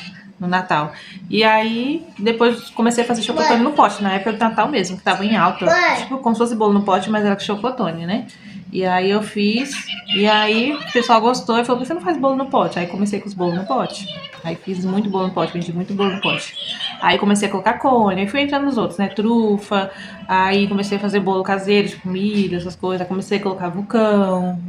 Speaker 1: no Natal. E aí, depois comecei a fazer chocotone no pote, na época do Natal mesmo, que tava em alta. Tipo, como se fosse bolo no pote, mas era com chocotone, né? E aí eu fiz, e aí o pessoal gostou e falou, por que você não faz bolo no pote? Aí comecei com os bolos no pote. Aí fiz muito bolo no pote, vendi muito bolo no pote. Aí comecei a colocar cone, aí fui entrando nos outros, né? Trufa, aí comecei a fazer bolo caseiro, tipo milho, essas coisas. Aí comecei a colocar vulcão,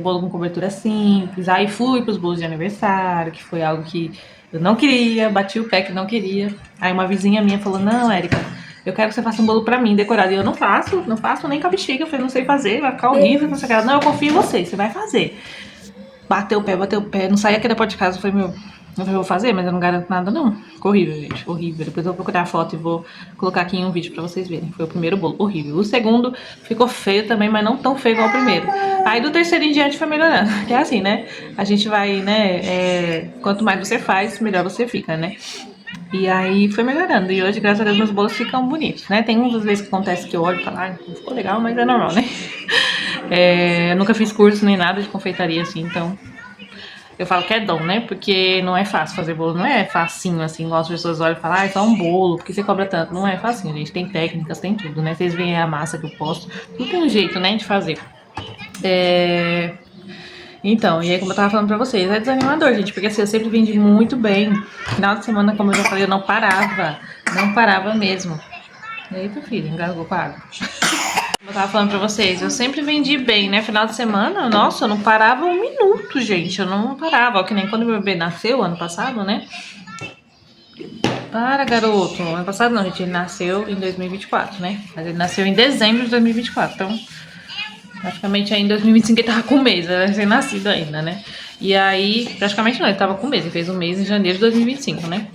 Speaker 1: bolo com cobertura simples. Aí fui pros bolos de aniversário, que foi algo que eu não queria, bati o pé que não queria. Aí uma vizinha minha falou, não, Érica, eu quero que você faça um bolo pra mim, decorado. E eu não faço nem com a bexiga. Eu falei, não sei fazer, vai ficar horrível. Não, eu confio em você, você vai fazer. Bateu o pé, não saí aqui da porta de casa. Eu falei, eu vou fazer, mas eu não garanto nada, não. Ficou horrível, gente, horrível. Depois eu vou procurar a foto e vou colocar aqui em um vídeo pra vocês verem. Foi o primeiro bolo, horrível. O segundo ficou feio também, mas não tão feio igual o primeiro. Aí do terceiro em diante foi melhorando. Que é assim, né? A gente vai, né? Quanto mais você faz, melhor você fica, né? E aí foi melhorando. E hoje, graças a Deus, meus bolos ficam bonitos, né? Tem umas vezes que acontece que eu olho e falo, não ficou legal, mas é normal, né? Eu nunca fiz curso nem nada de confeitaria assim, então eu falo que é dom, né? Porque não é fácil fazer bolo, não é facinho assim, igual as pessoas olham e falam, é só um bolo, por que você cobra tanto? Não é facinho, gente. Tem técnicas, tem tudo, né? Vocês veem a massa que eu posto, tudo tem um jeito, né, de fazer. É... Então, e aí como eu tava falando pra vocês, é desanimador, gente, porque assim, eu sempre vendi muito bem. Final de semana, como eu já falei, eu não parava mesmo. Eita, filho, engasgou com a água. Como eu tava falando pra vocês, eu sempre vendi bem, né? Final de semana, nossa, eu não parava um minuto, gente. Eu não parava, ó, que nem quando meu bebê nasceu, ano passado, né? Para, garoto. Ano passado não, gente, ele nasceu em 2024, né? Mas ele nasceu em dezembro de 2024, então praticamente aí em 2025 ele tava com um mês, era recém-nascido ainda, né? E aí, praticamente não, ele tava com um mês, ele fez um mês em janeiro de 2025, né?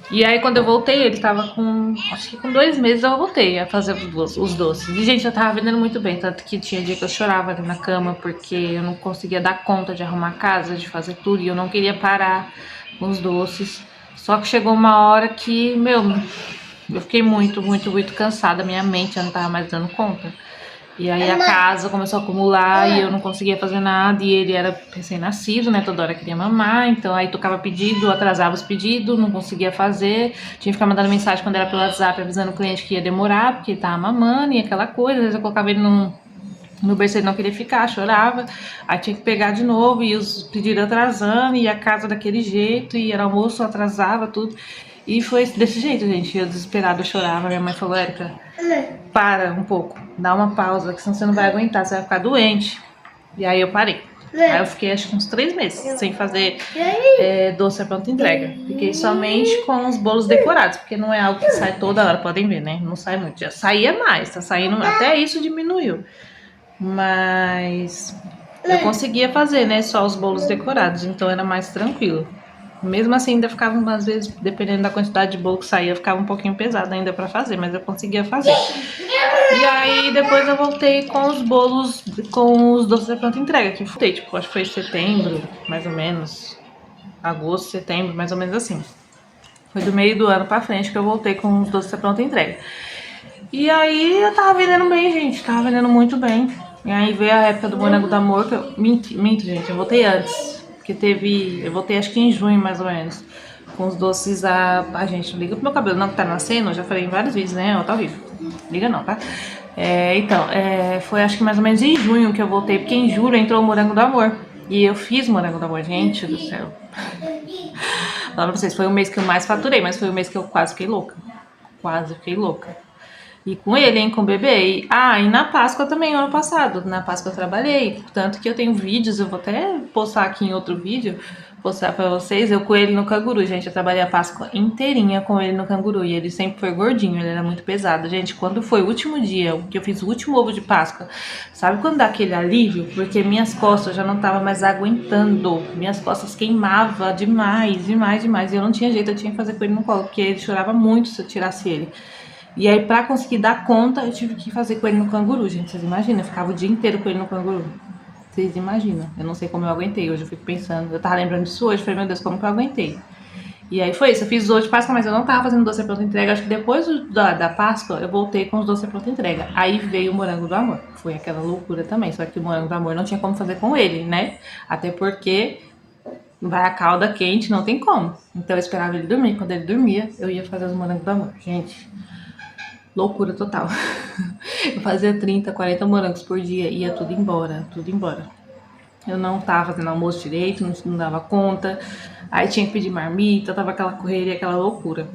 Speaker 1: E aí quando eu voltei, ele tava com, acho que com 2 meses eu voltei a fazer os doces. E gente, eu tava vendendo muito bem, tanto que tinha dia que eu chorava ali na cama, porque eu não conseguia dar conta de arrumar a casa, de fazer tudo, e eu não queria parar com os doces. Só que chegou uma hora que, meu, eu fiquei muito cansada, minha mente já não tava mais dando conta. E aí a casa começou a acumular e eu não conseguia fazer nada. E ele era recém-nascido, né? Toda hora queria mamar. Então aí tocava pedido, atrasava os pedidos, não conseguia fazer. Tinha que ficar mandando mensagem quando era pelo WhatsApp, avisando o cliente que ia demorar, porque ele tava mamando e aquela coisa. Às vezes eu colocava ele no berço, ele não queria ficar, chorava. Aí tinha que pegar de novo e os pedidos atrasando e a casa daquele jeito. E era almoço, atrasava tudo. E foi desse jeito, gente. Eu desesperada, eu chorava. Minha mãe falou, Érica, para um pouco, dá uma pausa, que senão você não vai aguentar, você vai ficar doente. E aí eu parei. Aí eu fiquei acho que uns 3 meses sem fazer doce à pronta entrega. Fiquei somente com os bolos decorados, porque não é algo que sai toda hora, podem ver, né? Não sai muito. Já saía mais, tá saindo, até isso diminuiu. Mas eu conseguia fazer, né? Só os bolos decorados, então era mais tranquilo. Mesmo assim, ainda ficava, às vezes, dependendo da quantidade de bolo que saía, ficava um pouquinho pesado ainda pra fazer, mas eu conseguia fazer. E aí, depois eu voltei com os bolos, com os doces da pronta entrega, que foi, tipo, acho que foi setembro, mais ou menos, agosto, setembro, mais ou menos assim. Foi do meio do ano pra frente que eu voltei com os doces da pronta entrega. E aí, eu tava vendendo bem, gente, tava vendendo muito bem. E aí veio a época do Morango do Amor, que eu... Minto, gente, eu voltei antes. Porque eu voltei acho que em junho, mais ou menos. Com os doces a gente não liga pro meu cabelo, não, que tá nascendo. Eu já falei em vários vídeos, né? Ó, tá horrível. Liga não, tá? Foi acho que mais ou menos em junho que eu voltei. Porque em julho entrou o Morango do Amor. E eu fiz Morango do Amor, gente do céu. Fala pra vocês, foi o mês que eu mais faturei, mas foi o mês que eu quase fiquei louca. Quase fiquei louca. E com ele, hein, com o bebê. E na Páscoa também, ano passado. Na Páscoa eu trabalhei. Tanto que eu tenho vídeos, eu vou até postar aqui em outro vídeo, mostrar pra vocês, eu com ele no canguru, gente. Eu trabalhei a Páscoa inteirinha com ele no canguru. E ele sempre foi gordinho, ele era muito pesado. Gente, quando foi o último dia, que eu fiz o último ovo de Páscoa, sabe quando dá aquele alívio? Porque minhas costas já não tava mais aguentando. Minhas costas queimavam demais, demais, demais. E eu não tinha jeito, eu tinha que fazer com ele no colo, porque ele chorava muito se eu tirasse ele. E aí, pra conseguir dar conta, eu tive que fazer com ele no canguru, gente. Vocês imaginam? Eu ficava o dia inteiro com ele no canguru. Vocês imaginam? Eu não sei como eu aguentei. Hoje eu fico pensando. Eu tava lembrando disso hoje. Falei, meu Deus, como que eu aguentei? E aí foi isso. Eu fiz hoje de Páscoa, mas eu não tava fazendo doce pronta entrega. Acho que depois da Páscoa eu voltei com os doces pronta entrega. Aí veio o morango do amor. Foi aquela loucura também. Só que o morango do amor não tinha como fazer com ele, né? Até porque vai a calda quente, não tem como. Então eu esperava ele dormir. Quando ele dormia, eu ia fazer os morangos do amor. Gente, loucura total. Eu fazia 30, 40 morangos por dia, ia tudo embora, tudo embora. Eu não tava fazendo almoço direito, não dava conta. Aí tinha que pedir marmita, tava aquela correria, aquela loucura.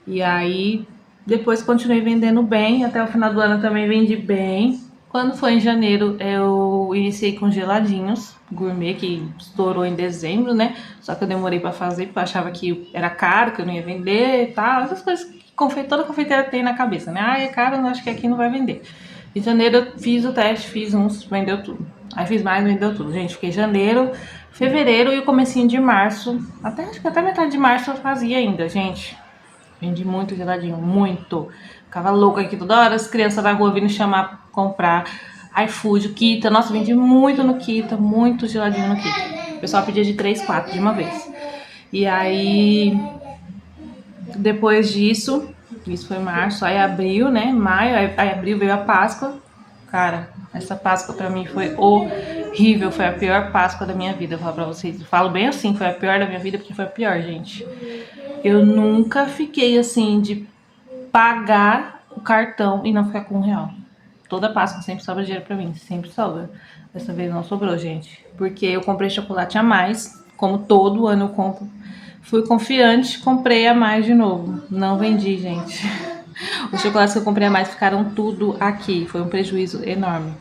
Speaker 1: E aí, depois continuei vendendo bem, até o final do ano também vendi bem. Quando foi em janeiro, eu iniciei com geladinhos gourmet, que estourou em dezembro, né? Só que eu demorei pra fazer, porque eu achava que era caro, que eu não ia vender e tal. Essas coisas que toda confeiteira tem na cabeça, né? Ah, é caro, eu acho que aqui não vai vender. Em janeiro eu fiz o teste, fiz uns, vendeu tudo. Aí fiz mais, vendeu tudo. Gente, fiquei janeiro, fevereiro e o comecinho de março. Acho que até metade de março eu fazia ainda, gente. Vendi muito geladinho, muito. Ficava louca aqui toda hora, as crianças da rua vindo chamar, comprar. iFood, Kita. Nossa, vendi muito no Kita, muito geladinho no Kita. O pessoal pedia de 3, 4 de uma vez. E aí, depois disso, isso foi março, aí abril, né? Maio, aí abril veio a Páscoa. Cara, essa Páscoa pra mim foi horrível, foi a pior Páscoa da minha vida, vou falar pra vocês. Eu falo bem assim, foi a pior da minha vida, porque foi a pior, gente. Eu nunca fiquei assim de pagar o cartão e não ficar com R$ 1. Toda Páscoa sempre sobra dinheiro pra mim, sempre sobra. Dessa vez não sobrou, gente. Porque eu comprei chocolate a mais, como todo ano eu compro. Fui confiante, comprei a mais de novo. Não vendi, gente. Os chocolates que eu comprei a mais ficaram tudo aqui. Foi um prejuízo enorme.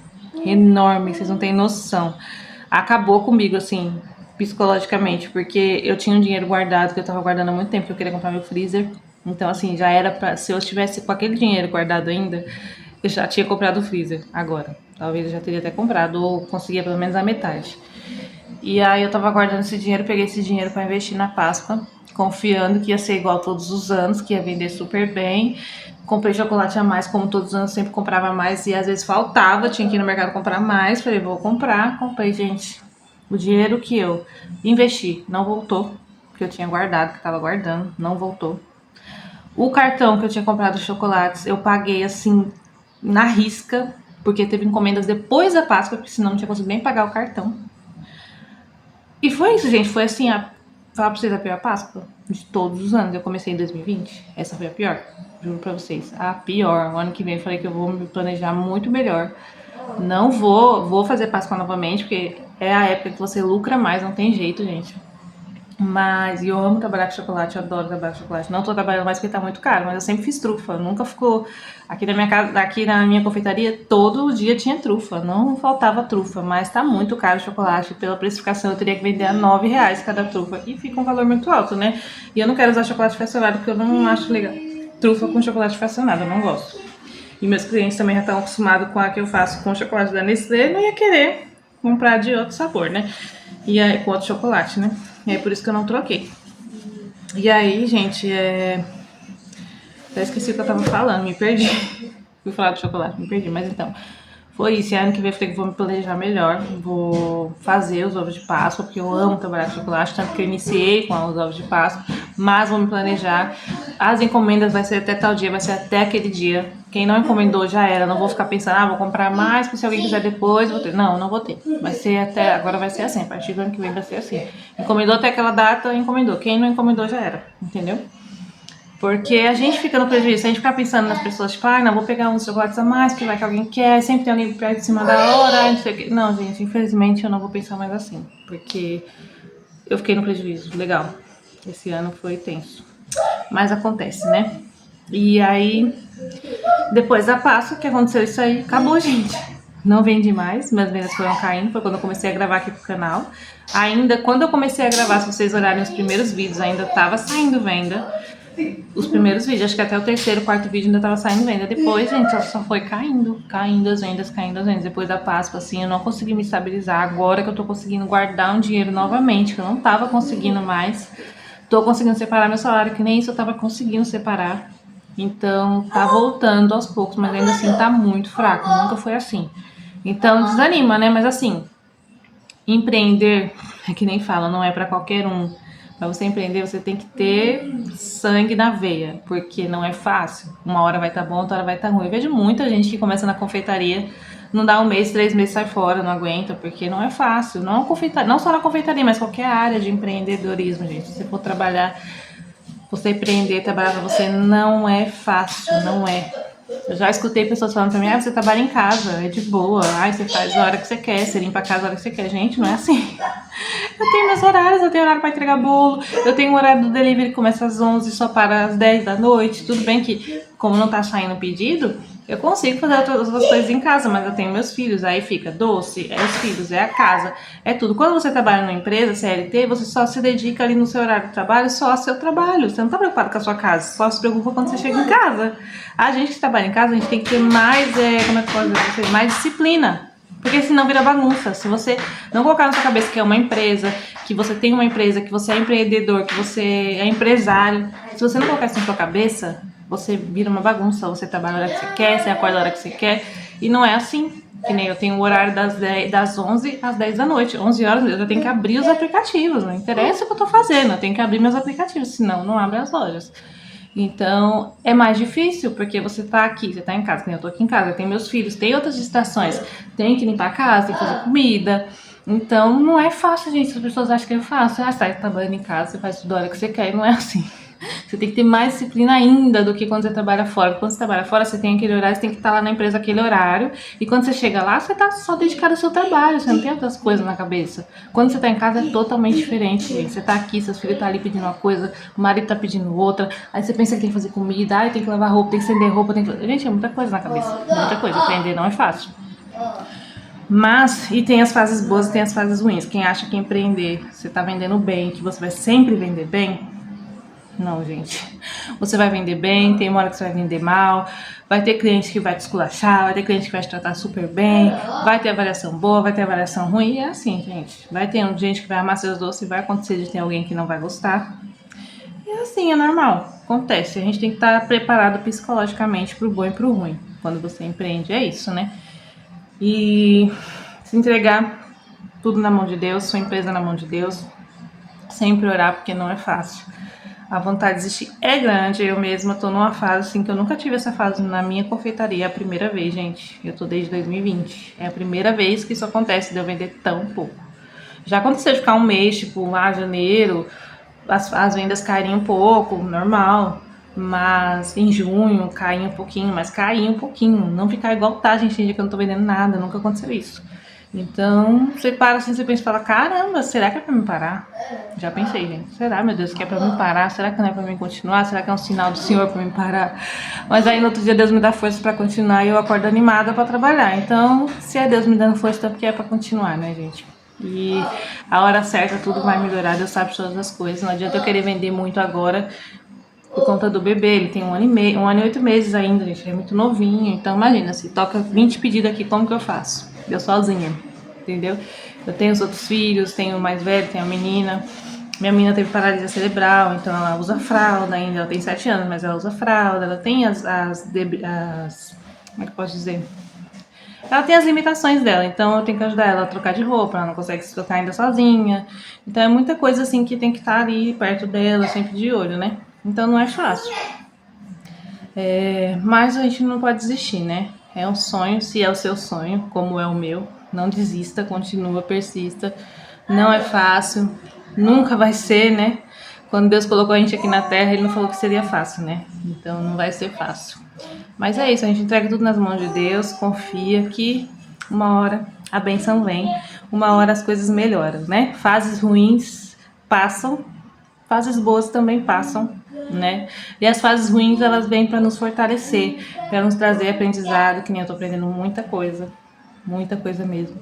Speaker 1: Enorme, vocês não têm noção. Acabou comigo, assim, psicologicamente, porque eu tinha um dinheiro guardado, que eu tava guardando há muito tempo, que eu queria comprar meu freezer. Então, assim, já era pra. Se eu tivesse com aquele dinheiro guardado ainda, eu já tinha comprado o freezer agora. Talvez eu já teria até comprado, ou conseguia pelo menos a metade. E aí eu tava guardando esse dinheiro, peguei esse dinheiro pra investir na Páscoa, confiando que ia ser igual todos os anos, que ia vender super bem. Comprei chocolate a mais, como todos os anos, sempre comprava mais e às vezes faltava, tinha que ir no mercado comprar mais. Falei, vou comprar. Comprei, gente. O dinheiro que eu investi não voltou, que eu tinha guardado, que tava guardando, não voltou. O cartão que eu tinha comprado os chocolates, eu paguei assim, na risca, porque teve encomendas depois da Páscoa, porque senão não tinha conseguido nem pagar o cartão. E foi isso, gente. Foi assim, falar pra vocês, a pior Páscoa de todos os anos. Eu comecei em 2020. Essa foi a pior. Juro pra vocês. A pior. O ano que vem eu falei que eu vou me planejar muito melhor. Não vou fazer Páscoa novamente, porque é a época que você lucra mais, não tem jeito, gente. Mas eu amo trabalhar com chocolate, eu adoro trabalhar com chocolate. Não tô trabalhando mais porque tá muito caro, mas eu sempre fiz trufa. Nunca ficou. Aqui na minha casa, aqui na minha confeitaria, todo dia tinha trufa. Não faltava trufa, mas tá muito caro o chocolate. Pela precificação, eu teria que vender a R$ 9 cada trufa. E fica um valor muito alto, né? E eu não quero usar chocolate fracionado, porque eu não acho legal. Trufa com chocolate fracionado, eu não gosto. E meus clientes também já estão acostumados com a que eu faço com chocolate da Nestlé, não ia querer comprar de outro sabor, né? E aí, com outro chocolate, né? E é por isso que eu não troquei. E aí, gente, até esqueci o que eu tava falando, me perdi. Fui falar do chocolate, me perdi, mas então. Foi isso, e ano que vem eu falei que vou me planejar melhor. Vou fazer os ovos de Páscoa, porque eu amo trabalhar com chocolate, tanto que eu iniciei com os ovos de Páscoa, mas vou me planejar. As encomendas vai ser até tal dia, vai ser até aquele dia. Quem não encomendou já era, não vou ficar pensando, vou comprar mais, porque se alguém quiser depois, vou ter. Não vou ter. Vai ser até, agora vai ser assim, a partir do ano que vem vai ser assim. Encomendou até aquela data, encomendou. Quem não encomendou já era, entendeu? Porque a gente fica no prejuízo, a gente fica pensando nas pessoas, tipo, não vou pegar uns chocolates a mais, porque vai que alguém quer, sempre tem alguém perto de cima da hora, não sei o quê. Não, gente, infelizmente eu não vou pensar mais assim, porque eu fiquei no prejuízo, legal. Esse ano foi tenso. Mas acontece, né? E aí, depois da Páscoa, que aconteceu isso aí, acabou, gente. não vendi mais, minhas vendas foram caindo, foi quando eu comecei a gravar aqui pro canal. Ainda quando eu comecei a gravar, se vocês olharem os primeiros vídeos, ainda tava saindo venda. Os primeiros vídeos, acho que até o terceiro, quarto vídeo ainda tava saindo venda. Depois, gente, só foi caindo as vendas, caindo as vendas. Depois da Páscoa, assim, eu não consegui me estabilizar. Agora que eu tô conseguindo guardar um dinheiro novamente, que eu não tava conseguindo mais. Tô conseguindo separar meu salário, que nem isso eu tava conseguindo separar. Então, tá voltando aos poucos, mas ainda assim tá muito fraco. Nunca foi assim. Então, desanima, né? Mas assim, empreender, é que nem fala, não é pra qualquer um. Para você empreender, você tem que ter sangue na veia, porque não é fácil. Uma hora vai estar bom, outra hora vai estar ruim. Eu vejo muita gente que começa na confeitaria, não dá um mês, 3 meses, sai fora, não aguenta, porque não é fácil. Não, não só na confeitaria, mas qualquer área de empreendedorismo, gente. Se você for trabalhar, você empreender, trabalhar para você, não é fácil, não é. Eu já escutei pessoas falando pra mim, você trabalha em casa, é de boa, você faz a hora que você quer, você limpa a casa a hora que você quer. Gente, não é assim. Eu tenho meus horários, eu tenho horário pra entregar bolo, eu tenho o horário do delivery que começa às 11 e só para às 10 da noite. Tudo bem que, como não tá saindo pedido, eu consigo fazer outras coisas em casa, mas eu tenho meus filhos, aí fica doce, é os filhos, é a casa, é tudo. Quando você trabalha numa empresa, CLT, você só se dedica ali no seu horário de trabalho, só ao seu trabalho. Você não tá preocupado com a sua casa, só se preocupa quando você chega em casa. A gente que trabalha em casa, a gente tem que ter mais, como é que pode dizer, mais disciplina. Porque senão vira bagunça. Se você não colocar na sua cabeça que é uma empresa, que você tem uma empresa, que você é empreendedor, que você é empresário, se você não colocar isso na sua cabeça, você vira uma bagunça. Você trabalha a hora que você quer, você acorda a hora que você quer. E não é assim. Que nem eu tenho o horário das 11 às 10 da noite. 11 horas eu já tenho que abrir os aplicativos. Não interessa o que eu tô fazendo, eu tenho que abrir meus aplicativos, senão não abre as lojas. Então, é mais difícil, porque você tá aqui, você tá em casa, eu tô aqui em casa, eu tenho meus filhos, tem outras distrações, tem que limpar a casa, tem que fazer comida. Então, não é fácil, gente. As pessoas acham que é fácil. Você tá trabalhando em casa, você faz tudo a hora que você quer, e não é assim. Você tem que ter mais disciplina ainda do que quando você trabalha fora. Quando você trabalha fora, você tem aquele horário, você tem que estar lá na empresa aquele horário. E quando você chega lá, você tá só dedicado ao seu trabalho, você não tem outras coisas na cabeça. Quando você tá em casa é totalmente diferente, gente. Você tá aqui, seus filhos tá ali pedindo uma coisa, o marido tá pedindo outra. Aí você pensa que tem que fazer comida, tem que lavar roupa, tem que estender roupa, tem que... Gente, é muita coisa na cabeça. Muita coisa. Empreender não é fácil. Mas, e tem as fases boas e tem as fases ruins. Quem acha que empreender, você tá vendendo bem, que você vai sempre vender bem, não, gente. Você vai vender bem, tem uma hora que você vai vender mal, vai ter cliente que vai te esculachar, vai ter cliente que vai te tratar super bem, vai ter avaliação boa, vai ter avaliação ruim, e é assim, gente. Vai ter gente que vai amar seus doces e vai acontecer de ter alguém que não vai gostar. E assim, é normal, acontece. A gente tem que estar preparado psicologicamente pro bom e pro ruim. Quando você empreende, é isso, né? E se entregar tudo na mão de Deus, sua empresa na mão de Deus, sempre orar, porque não é fácil. A vontade de desistir é grande. Eu mesma tô numa fase assim que eu nunca tive essa fase na minha confeitaria. É a primeira vez, gente. Eu tô desde 2020. É a primeira vez que isso acontece de eu vender tão pouco. Já aconteceu de ficar um mês, tipo, janeiro, as vendas caírem um pouco, normal. Mas em junho caía um pouquinho, mas caía um pouquinho. Não ficar igual tá, gente, tem dia que eu não tô vendendo nada, nunca aconteceu isso. Então, você para assim, você pensa e fala, caramba, será que é pra me parar? Já pensei, gente, será, meu Deus, que é pra me parar? Será que não é pra mim continuar? Será que é um sinal do Senhor pra me parar? Mas aí no outro dia Deus me dá força pra continuar e eu acordo animada pra trabalhar. Então, se é Deus me dando força, então porque é pra continuar, né, gente? E a hora certa tudo vai melhorar, Deus sabe todas as coisas. Não adianta eu querer vender muito agora por conta do bebê, ele tem 1 ano e 8 meses ainda, gente, ele é muito novinho. Então imagina, se toca 20 pedidos aqui, como que eu faço? Eu sozinha, entendeu? Eu tenho os outros filhos, tenho o mais velho, tenho a menina. Minha menina teve paralisia cerebral, então ela usa fralda ainda, ela tem 7 anos, mas ela usa fralda, ela tem como é que eu posso dizer? Ela tem as limitações dela, então eu tenho que ajudar ela a trocar de roupa, ela não consegue se trocar ainda sozinha. Então é muita coisa assim que tem que estar ali perto dela, sempre de olho, né? Então não é fácil. Mas a gente não pode desistir, né? É um sonho, se é o seu sonho, como é o meu, não desista, continua, persista. Não é fácil, nunca vai ser, né? Quando Deus colocou a gente aqui na Terra, Ele não falou que seria fácil, né? Então não vai ser fácil. Mas é isso, a gente entrega tudo nas mãos de Deus, confia que uma hora a bênção vem, uma hora as coisas melhoram, né? Fases ruins passam, fases boas também passam, né? E as fases ruins, elas vêm para nos fortalecer, para nos trazer aprendizado, que nem eu tô aprendendo muita coisa. muita coisa mesmo.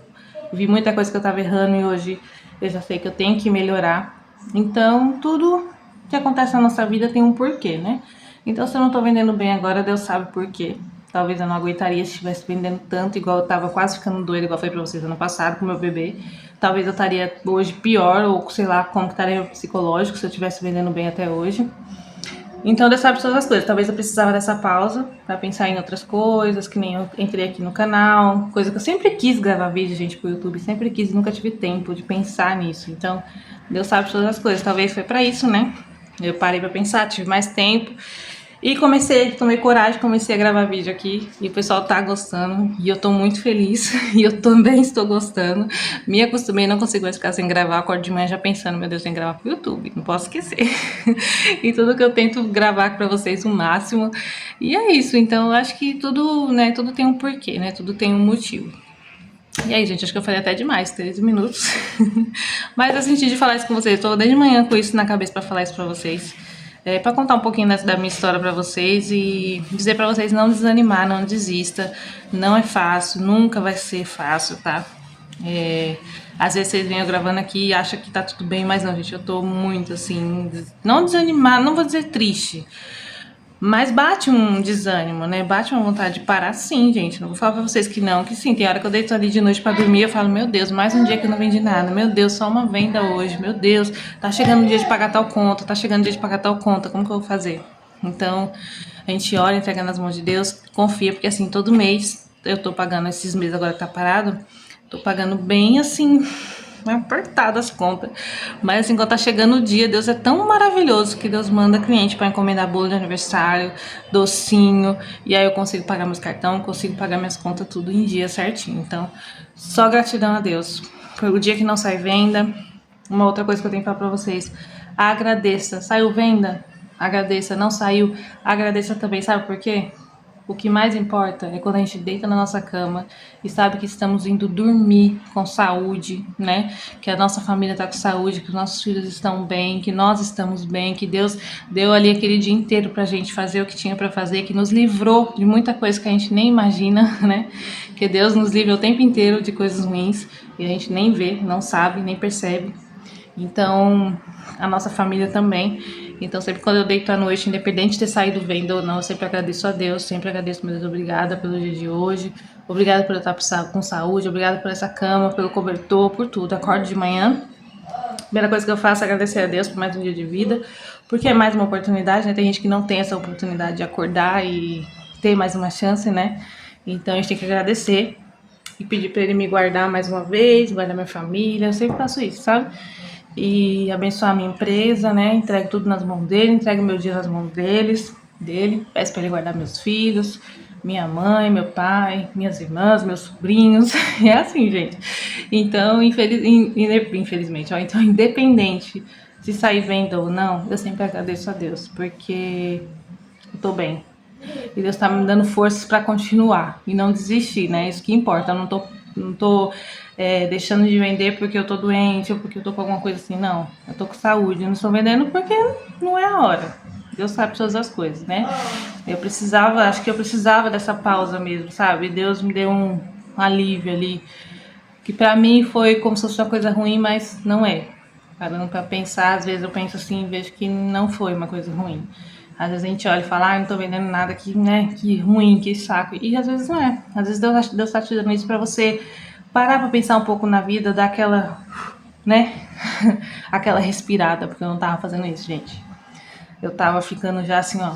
Speaker 1: Vi muita coisa que eu tava errando e hoje eu já sei que eu tenho que melhorar. Então, tudo que acontece na nossa vida tem um porquê, né? Então, se eu não tô vendendo bem agora, Deus sabe por quê. Talvez eu não aguentaria se estivesse vendendo tanto, igual eu tava quase ficando doida, igual eu falei pra vocês ano passado com o meu bebê. Talvez eu estaria hoje pior, ou sei lá como que estaria psicológico se eu estivesse vendendo bem até hoje. Então Deus sabe todas as coisas. Talvez eu precisava dessa pausa pra pensar em outras coisas, que nem eu entrei aqui no canal, coisa que eu sempre quis gravar vídeo, gente, pro YouTube, sempre quis e nunca tive tempo de pensar nisso. Então, Deus sabe todas as coisas. Talvez foi pra isso, né? Eu parei pra pensar, tive mais tempo e tomei coragem, comecei a gravar vídeo aqui e o pessoal tá gostando e eu tô muito feliz e eu também estou gostando. Me acostumei, não consigo mais ficar sem gravar, acordo de manhã já pensando, meu Deus, tem que gravar pro YouTube, não posso esquecer. E tudo que eu tento gravar pra vocês o máximo. E é isso, então eu acho que tudo, né, tudo tem um porquê, né? Tudo tem um motivo. E aí, gente, acho que eu falei até demais, 13 minutos. Mas eu senti de falar isso com vocês. Tô desde manhã com isso na cabeça pra falar isso pra vocês. Pra contar um pouquinho da minha história pra vocês e dizer pra vocês não desanimar, não desista. Não é fácil, nunca vai ser fácil, tá? Às vezes vocês vêm eu gravando aqui e acham que tá tudo bem, mas não, gente, eu tô muito assim, não desanimada, não vou dizer triste. Mas bate um desânimo, né? Bate uma vontade de parar, sim, gente. Não vou falar pra vocês que não, que sim. Tem hora que eu deito ali de noite pra dormir, eu falo, meu Deus, mais um dia que eu não vendi nada. Meu Deus, só uma venda hoje. Meu Deus, tá chegando o dia de pagar tal conta, tá chegando o dia de pagar tal conta. Como que eu vou fazer? Então, a gente ora, entrega nas mãos de Deus, confia, porque assim, todo mês eu tô pagando esses meses agora que tá parado, tô pagando bem assim, apertado as contas. Mas assim, quando tá chegando o dia, Deus é tão maravilhoso que Deus manda cliente para encomendar bolo de aniversário, docinho, e aí eu consigo pagar meus cartões, consigo pagar minhas contas tudo em dia certinho. Então, só gratidão a Deus. Por o dia que não sai venda. Uma outra coisa que eu tenho que falar pra vocês, agradeça. Saiu venda? Agradeça. Não saiu? Agradeça também. Sabe por quê? O que mais importa é quando a gente deita na nossa cama e sabe que estamos indo dormir com saúde, né? Que a nossa família está com saúde, que os nossos filhos estão bem, que nós estamos bem, que Deus deu ali aquele dia inteiro pra gente fazer o que tinha pra fazer, que nos livrou de muita coisa que a gente nem imagina, né? Que Deus nos livra o tempo inteiro de coisas ruins e a gente nem vê, não sabe, nem percebe. Então, a nossa família também. Então, sempre quando eu deito à noite, independente de ter saído venda ou não, eu sempre agradeço a Deus, sempre agradeço, meu Deus, obrigada pelo dia de hoje, obrigada por eu estar com saúde, obrigada por essa cama, pelo cobertor, por tudo. Acordo de manhã, a primeira coisa que eu faço é agradecer a Deus por mais um dia de vida, porque é mais uma oportunidade, né? Tem gente que não tem essa oportunidade de acordar e ter mais uma chance, né? Então, a gente tem que agradecer e pedir para Ele me guardar mais uma vez, guardar minha família, eu sempre faço isso, sabe? E abençoar a minha empresa, né? Entrego tudo nas mãos dele, entrego meu dia nas mãos dele, peço para ele guardar meus filhos, minha mãe, meu pai, minhas irmãs, meus sobrinhos. É assim, gente. Então, infelizmente, ó, então, independente se sair venda ou não, eu sempre agradeço a Deus, porque eu tô bem. E Deus tá me dando forças para continuar e não desistir, né? Isso que importa. Eu não tô deixando de vender porque eu tô doente ou porque eu tô com alguma coisa assim, não. Eu tô com saúde, eu não estou vendendo porque não é a hora. Deus sabe todas as coisas, né? Acho que eu precisava dessa pausa mesmo, sabe? Deus me deu um alívio ali, que pra mim foi como se fosse uma coisa ruim, mas não é. Parando pra pensar, às vezes eu penso assim, vejo que não foi uma coisa ruim. Às vezes a gente olha e fala, não tô vendendo nada, que, né, que ruim, que saco. E às vezes não é. Às vezes Deus tá te dando isso pra você parar pra pensar um pouco na vida, dar aquela, né, aquela respirada, porque eu não tava fazendo isso, gente. Eu tava ficando já assim, ó,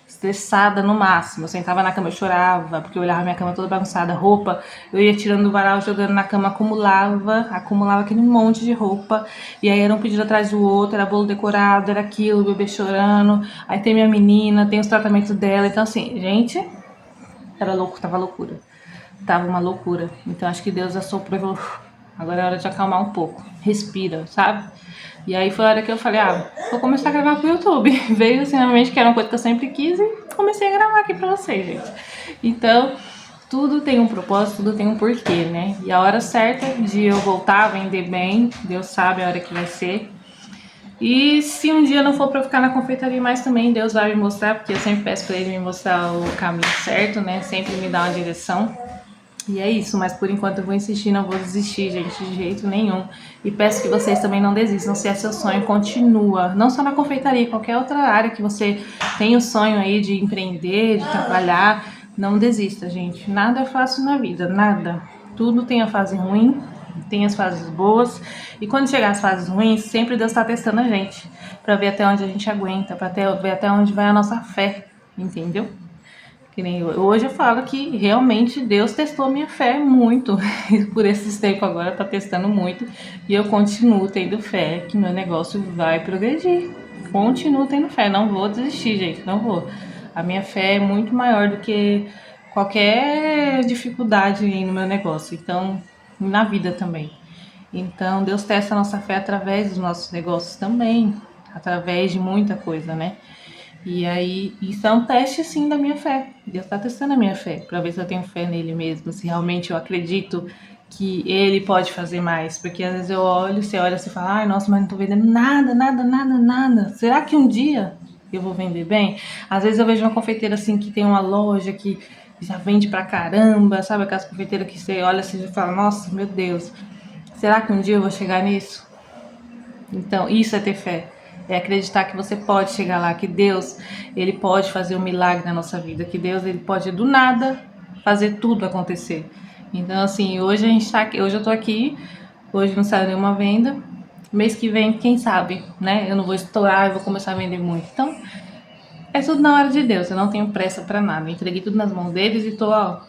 Speaker 1: estressada no máximo. Eu sentava na cama, eu chorava, porque eu olhava minha cama toda bagunçada, roupa, eu ia tirando do varal, jogando na cama, acumulava aquele monte de roupa, e aí era um pedido atrás do outro, era bolo decorado, era aquilo, o bebê chorando, aí tem minha menina, tem os tratamentos dela, então assim, gente, era louco, tava loucura. Tava uma loucura. Então acho que Deus assoprou e falou, agora é hora de acalmar um pouco. Respira, sabe? E aí foi a hora que eu falei, vou começar a gravar pro YouTube. Veio assim na mente que era uma coisa que eu sempre quis e comecei a gravar aqui pra vocês, gente. Então, tudo tem um propósito, tudo tem um porquê, né? E a hora certa de eu voltar a vender bem, Deus sabe a hora que vai ser. E se um dia não for pra eu ficar na confeitaria mais também, Deus vai me mostrar, porque eu sempre peço pra Ele me mostrar o caminho certo, né? Sempre me dá uma direção. E é isso, mas por enquanto eu vou insistir, não vou desistir, gente, de jeito nenhum. E peço que vocês também não desistam. Se é seu sonho, continua. Não só na confeitaria, qualquer outra área que você tem o sonho aí de empreender, de trabalhar, não desista, gente. Nada é fácil na vida, nada. Tudo tem a fase ruim, tem as fases boas. E quando chegar as fases ruins, sempre Deus está testando a gente. Pra ver até onde a gente aguenta, pra ver até onde vai a nossa fé, entendeu? Que nem hoje eu falo que realmente Deus testou minha fé muito. Por esses tempos agora tá testando muito. E eu continuo tendo fé que meu negócio vai progredir. Continuo tendo fé, não vou desistir, gente, não vou. A minha fé é muito maior do que qualquer dificuldade aí no meu negócio. Então, na vida também. Então, Deus testa a nossa fé através dos nossos negócios também. Através de muita coisa, né? E aí, isso é um teste, sim, da minha fé. Deus está testando a minha fé, para ver se eu tenho fé nele mesmo, se realmente eu acredito que ele pode fazer mais. Porque às vezes eu olho, você olha e fala, ai, nossa, mas não tô vendendo nada, nada, nada, nada. Será que um dia eu vou vender bem? Às vezes eu vejo uma confeiteira assim que tem uma loja que já vende pra caramba, sabe? Aquelas confeiteiras que você olha assim e fala, nossa, meu Deus, será que um dia eu vou chegar nisso? Então, isso é ter fé. É acreditar que você pode chegar lá, que Deus, ele pode fazer um milagre na nossa vida, que Deus, ele pode do nada fazer tudo acontecer. Então, assim, hoje a gente tá aqui, hoje eu tô aqui, hoje não saiu nenhuma venda. Mês que vem, quem sabe, né? Eu não vou estourar, eu vou começar a vender muito. Então, é tudo na hora de Deus, eu não tenho pressa pra nada. Eu entreguei tudo nas mãos deles e tô, ó,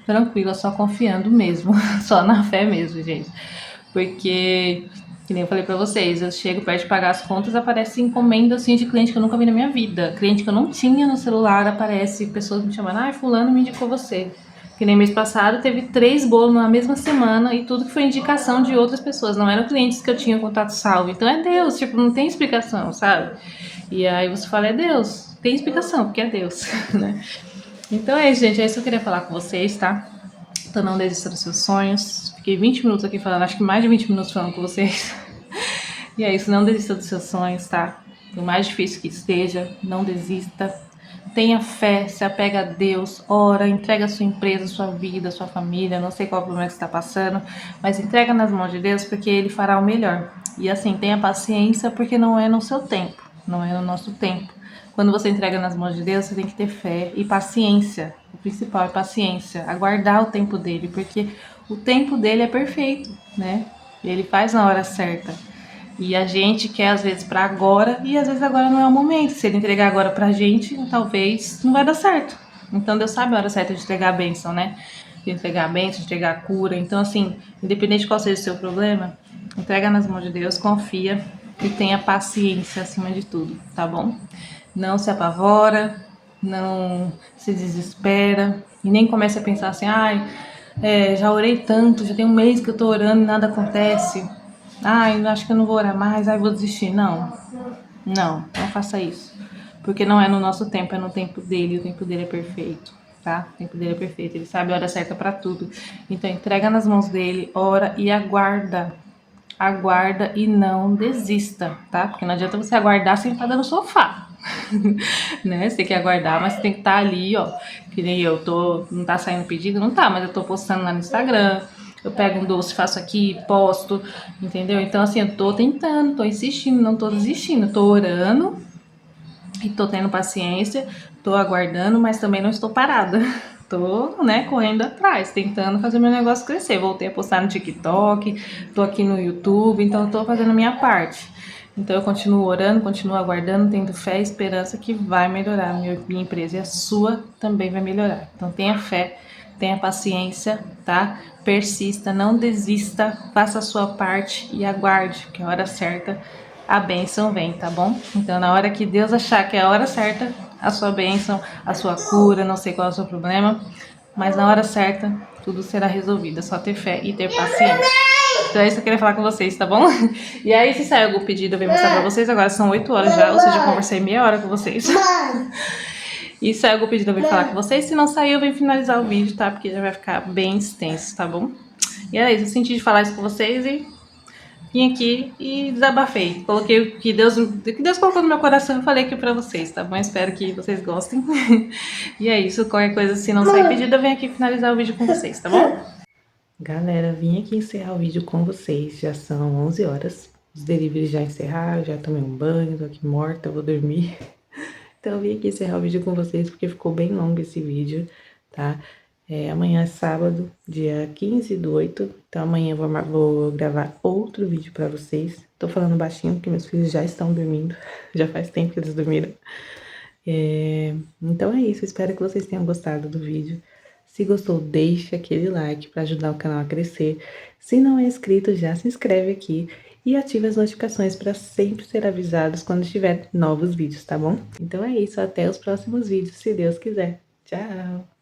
Speaker 1: tranquila, só confiando mesmo, só na fé mesmo, gente. Porque, que nem eu falei pra vocês, eu chego perto de pagar as contas, aparece encomenda assim de cliente que eu nunca vi na minha vida. Cliente que eu não tinha no celular, aparece pessoas me chamando, ai, fulano me indicou você. Que nem mês passado teve 3 bolos na mesma semana e tudo que foi indicação de outras pessoas, não eram clientes que eu tinha contato salvo. Então é Deus, tipo, não tem explicação, sabe? E aí você fala, é Deus, tem explicação, porque é Deus, né? Então é isso, gente, é isso que eu queria falar com vocês, tá? Então não desista dos seus sonhos. Fiquei 20 minutos aqui falando, acho que mais de 20 minutos falando com vocês. E é isso, não desista dos seus sonhos, tá? Por mais difícil que esteja, não desista. Tenha fé, se apega a Deus, ora, entrega a sua empresa, a sua vida, a sua família, não sei qual problema que você está passando, mas entrega nas mãos de Deus porque Ele fará o melhor. E assim, tenha paciência porque não é no seu tempo, não é no nosso tempo. Quando você entrega nas mãos de Deus, você tem que ter fé e paciência. O principal é paciência, aguardar o tempo dele, porque o tempo dele é perfeito, né? Ele faz na hora certa. E a gente quer às vezes para agora e às vezes agora não é o momento. Se ele entregar agora pra gente, talvez não vai dar certo. Então Deus sabe a hora certa de entregar a bênção, né? De entregar a bênção, de entregar a cura. Então assim, independente de qual seja o seu problema, entrega nas mãos de Deus, confia e tenha paciência acima de tudo, tá bom? Não se apavora, não se desespera e nem comece a pensar assim, ai, já orei tanto, já tem um mês que eu tô orando e nada acontece. Ai, acho que eu não vou orar mais, ai, vou desistir. Não faça isso. Porque não é no nosso tempo, é no tempo dele, o tempo dele é perfeito, tá? O tempo dele é perfeito, ele sabe a hora certa pra tudo. Então entrega nas mãos dele, ora e aguarda. Aguarda e não desista, tá? Porque não adianta você aguardar sentada no sofá. Né? Você tem que aguardar, mas você tem que estar ali, ó. Que nem eu não tá saindo pedido, não tá, mas eu tô postando lá no Instagram. Eu pego um doce, faço aqui, posto, entendeu? Então, assim, eu tô tentando, tô insistindo, não tô desistindo, tô orando e tô tendo paciência, tô aguardando, mas também não estou parada. Tô, né, correndo atrás, tentando fazer meu negócio crescer. Voltei a postar no TikTok, tô aqui no YouTube, então eu tô fazendo a minha parte. Então eu continuo orando, continuo aguardando, tendo fé e esperança que vai melhorar. Minha empresa e a sua também vai melhorar. Então tenha fé, tenha paciência, tá? Persista, não desista, faça a sua parte e aguarde, que a hora certa a bênção vem, tá bom? Então na hora que Deus achar que é a hora certa, a sua bênção, a sua cura, não sei qual é o seu problema, mas na hora certa tudo será resolvido. É só ter fé e ter paciência. Então é isso que eu queria falar com vocês, tá bom? E aí, se sair algum pedido, eu venho mostrar pra vocês. Agora são 8 horas já, ou seja, eu conversei meia hora com vocês. E se sair algum pedido, eu venho falar com vocês. Se não sair, eu venho finalizar o vídeo, tá? Porque já vai ficar bem extenso, tá bom? E é isso, eu senti de falar isso com vocês e vim aqui e desabafei. Coloquei o que Deus colocou no meu coração e falei aqui pra vocês, tá bom? Espero que vocês gostem. E é isso, qualquer coisa, se não sair pedido, eu venho aqui finalizar o vídeo com vocês, tá bom? Galera, vim aqui encerrar o vídeo com vocês, já são 11 horas. Os deliveries já encerraram, já tomei um banho, tô aqui morta, vou dormir. Então eu vim aqui encerrar o vídeo com vocês porque ficou bem longo esse vídeo, tá? Amanhã é sábado, dia 15/8, então amanhã eu vou gravar outro vídeo pra vocês. Tô falando baixinho porque meus filhos já estão dormindo, já faz tempo que eles dormiram. Então é isso, espero que vocês tenham gostado do vídeo. Se gostou, deixa aquele like para ajudar o canal a crescer. Se não é inscrito, já se inscreve aqui e ativa as notificações para sempre ser avisados quando tiver novos vídeos, tá bom? Então é isso, até os próximos vídeos, se Deus quiser. Tchau!